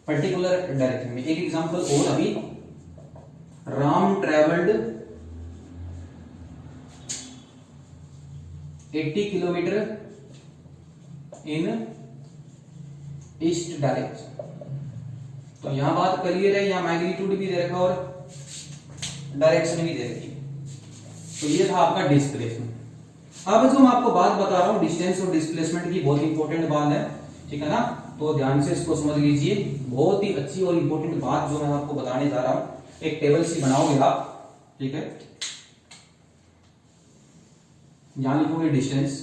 पर्टिकुलर डायरेक्शन में। एक एग्जांपल और अभी, राम ट्रेवल्ड 80 किलोमीटर इन ईस्ट डायरेक्शन। तो यहां बात क्लियर है, यहां मैग्नीट्यूड भी दे रखा और डायरेक्शन भी दे रखी है। तो ये था आपका डिस्प्लेसमेंट। अब जो मैं आपको बात बता रहा हूं डिस्टेंस और डिस्प्लेसमेंट की, बहुत इंपॉर्टेंट बात है, ठीक है ना, तो ध्यान से इसको समझ लीजिए। बहुत ही अच्छी और इंपॉर्टेंट बात जो मैं आपको बताने जा रहा हूं। एक टेबल सी बनाओगे आप, ठीक है, यहां लिखोगे डिस्टेंस,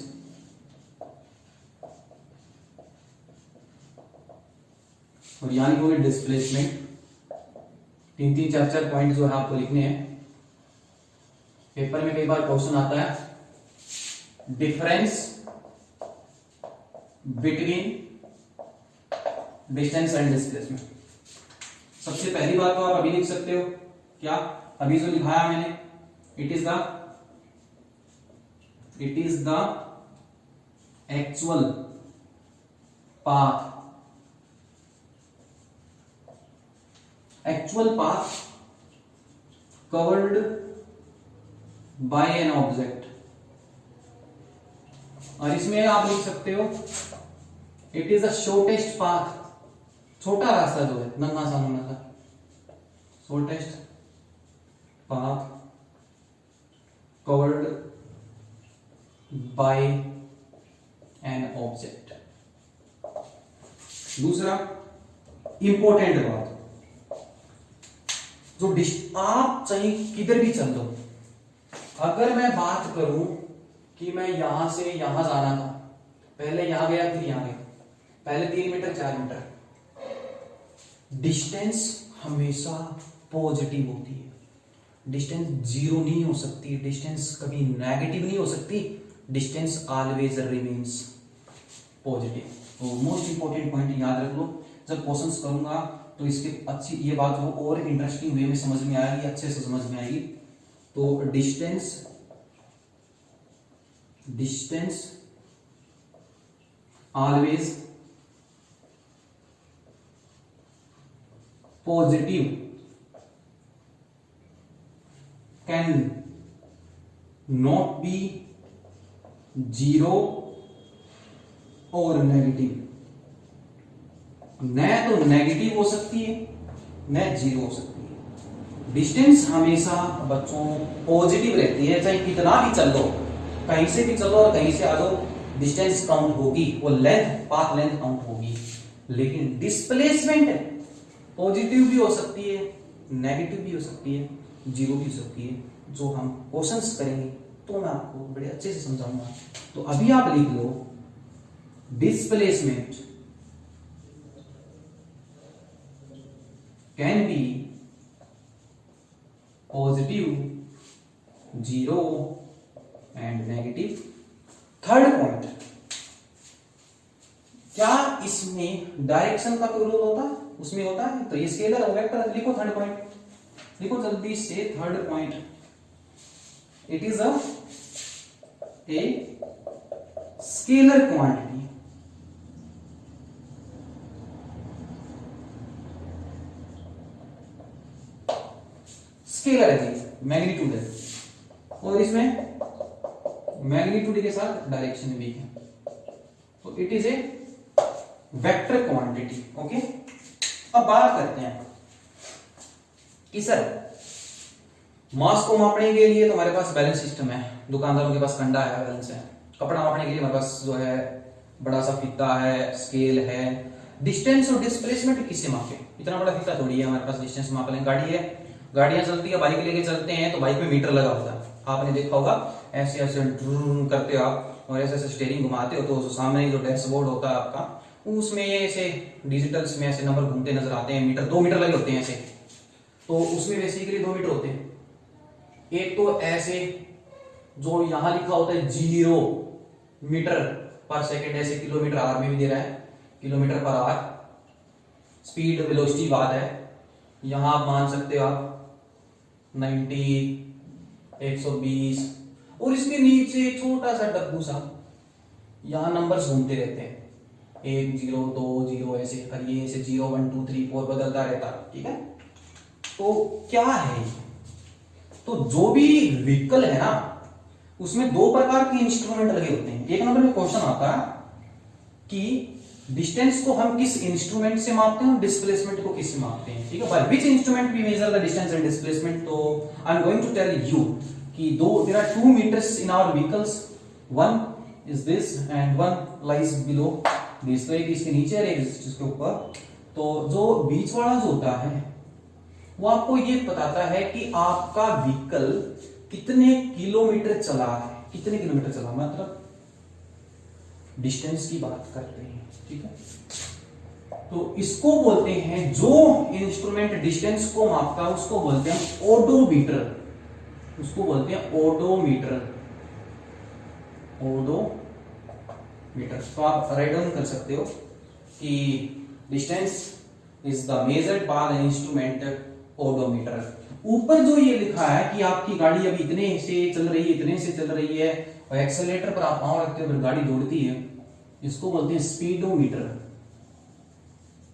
और यहां लिखोगे डिस्प्लेसमेंट। 3-3 4-4 पॉइंट जो है आपको लिखने हैं। पेपर में कई बार क्वेश्चन आता है difference between distance and displacement. सबसे पहली बात तो आप अभी लिख सकते हो, क्या अभी जो लिखाया मैंने, it is the actual path covered by an object. और इसमें आप लिख सकते हो it is the shortest path, छोटा रास्ता जो है, नन्हा सा shortest path covered by an object. दूसरा इंपॉर्टेंट बात, जो आप चाहे किधर भी चल दो, अगर मैं बात करूं कि मैं यहां से यहां जाना था, पहले यहां गया फिर यहां गया, पहले 3 मीटर 4 मीटर, डिस्टेंस हमेशा पॉजिटिव होती है। डिस्टेंस जीरो नहीं हो सकती, डिस्टेंस कभी नेगेटिव नहीं हो सकती, डिस्टेंस ऑलवेज रिमेन्स पॉजिटिव। तो मोस्ट इंपॉर्टेंट पॉइंट याद रख लो, जब क्वेश्चंस करूंगा तो इसके अच्छी ये बात जो और इंटरेस्टिंग वे में समझ में आएगी, अच्छे से समझ में आएगी। तो distance always positive can not be zero और नेगेटिव। न तो नेगेटिव हो सकती है न जीरो हो सकती है। डिस्टेंस हमेशा बच्चों पॉजिटिव रहती है, चाहे कितना भी चल लो, कहीं से भी चलो और कहीं से आ जाओ, डिस्टेंस काउंट होगी, वो लेंथ, पाथ लेंथ काउंट होगी। लेकिन डिस्प्लेसमेंट पॉजिटिव भी हो सकती है, नेगेटिव भी हो सकती है, जीरो भी हो सकती है। जो हम क्वेश्चंस करेंगे तो मैं आपको बड़े अच्छे से समझाऊंगा। तो अभी आप लिख लो displacement can be positive, zero and negative. Third point, क्या इसमें डायरेक्शन का कोई रोल होता है? उसमें होता है, तो ये स्केलर और वेक्टर। लिखो थर्ड पॉइंट, लिखो जल्दी से third point, it is a scalar quantity. Scalar है जी, मैग्नीट्यूड है, और इसमें मैग्नीट्यूड के साथ डायरेक्शन भी है, तो it is a vector quantity. Okay, अब बात करते हैं कि सर मास को मापने के लिए तो हमारे पास बैलेंस सिस्टम है, दुकानदारों के पास कंडा है, बैलेंस है। कपड़ा मापने के लिए हमारे पास जो है बड़ा सा फीता है, स्केल है। डिस्टेंस और डिस्प्लेसमेंट किससे मापे? इतना बड़ा फीता थोड़ी है हमारे पास डिस्टेंस माप लें। गाड़ी है, गाड़ियां चलती है, बाइक लेके चलते हैं तो बाइक में मीटर लगा होता है, आपने देखा होगा। ऐसे ऐसे करते हो आप और ऐसे ऐसे स्टीयरिंग घुमाते हो तो सामने जो डैशबोर्ड होता है आपका, उसमें ऐसे डिजिटल्स में ऐसे नंबर घूमते नजर आते हैं। मीटर 2 मीटर लगे होते हैं ऐसे, तो उसमें बेसिकली 2 मीटर होते हैं। एक तो ऐसे जो यहां लिखा होता है 0 मीटर पर सेकेंड, ऐसे किलोमीटर आवर में भी दे रहा है, kilometre per hour speed velocity बात है। यहां आप मान सकते हो आप 90, 120, और इसके नीचे छोटा सा डब्बू सा, यहां नंबर्स घूमते रहते हैं, 1 0 2 0 ऐसे, और ये ऐसे 0 1 2 3 4 बदलता रहता है। ठीक है, तो क्या है, तो जो भी व्हीकल है ना उसमें 2 प्रकार के इंस्ट्रूमेंट लगे होते हैं। एक नंबर में क्वेश्चन आता है कि डिस्टेंस को हम किस इंस्ट्रूमेंट से मापते हैं, डिस्प्लेसमेंट को किससे मापते हैं, ठीक है। By which instrument we measure the distance and displacement. तो I am going to tell you कि there are 2 metres in our vehicles, one is this and one lies below this. तो एक इसके नीचे और एक इसके ऊपर। तो जो बीच वाला जो होता है वो आपको ये बताता है कि आपका व्हीकल कितने किलोमीटर चला है, कितने किलोमीटर चला, मतलब डिस्टेंस की बात करते हैं, ठीक है। तो इसको बोलते हैं, जो इंस्ट्रूमेंट डिस्टेंस को मापता है उसको बोलते हैं ओडोमीटर, उसको बोलते हैं ओडोमीटर, ओडोमीटर। तो आप राइट डाउन कर सकते हो कि distance is the measured by the instrument odometer. ऊपर जो ये लिखा है कि आपकी गाड़ी अभी इतने से चल रही है, इतने से चल रही है, और एक्सेलेरेटर पर आप पांव रखते हो फिर गाड़ी दौड़ती है, इसको बोलते हैं स्पीडोमीटर,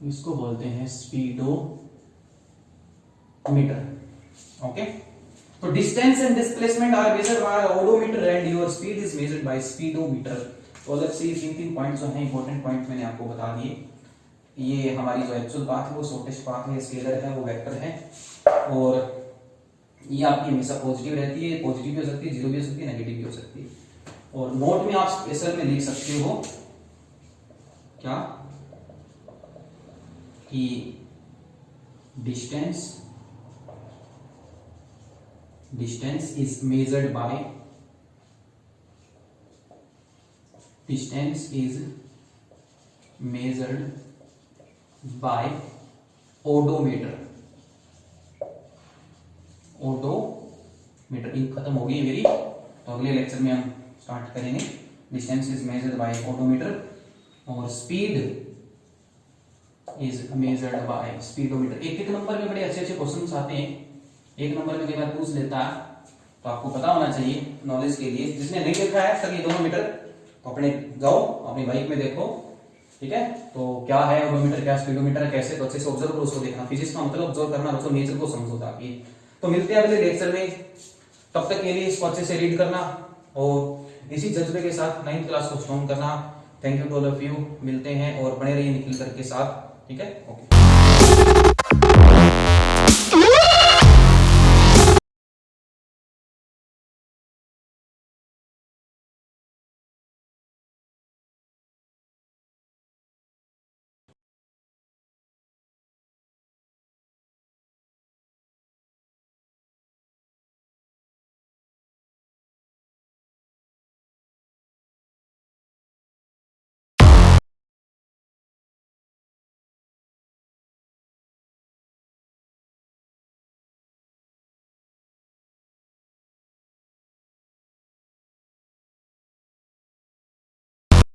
इसको बोलते हैं स्पीडोमीटर। ओके, तो distance and displacement are measured by odometer and your speed is measured by speedometer. तो अलग से 3 पॉइंट्स जो हैं इंपॉर्टेंट पॉइंट मैंने आपको बता दिए। ये हमारी जो एक्चुअल पाथ है वो शॉर्टेस्ट पाथ है, स्केलर है, वो वेक्टर है, और ये आपकी हमेशा पॉजिटिव रहती है, पॉजिटिव भी हो सकती है, जीरो भी हो सकती है, नेगेटिव भी हो सकती है। और नोट में आप स्पेशल में लिख सकते हो क्या कि distance is measured by odometer. Odometer ink खत्म हो गई मेरी, तो अगले लेक्चर में हम स्टार्ट करेंगे। Distance is measured by odometer और speed is measured by speedometer. एक नंबर में बड़े अच्छे अच्छे क्वेश्चंस आते हैं, एक नंबर में कई बार पूछ लेता है, तो आपको पता होना चाहिए नॉलेज के लिए। जिसने नहीं देखा है तब ये दोनों मीटर तो अपने जाओ अपनी बाइक में देखो, ठीक है। तो क्या है ओडोमीटर, क्या स्पीडोमीटर है, कैसे, तो अच्छे से ऑब्जर्व करो, उसको देखना। फिजिक्स का मतलब ऑब्जर्व करना, बच्चों नेचर को समझो ताकि। तो मिलते हैं अगले लेक्चर में, तब तक के लिए इसको अच्छे से रीड करना और इसी जज्बे के साथ 9th क्लास को स्ट्रॉन्ग करना। Thank you to all of you, मिलते हैं और बने रहिए निखिल सर के साथ, ठीक है। ओके।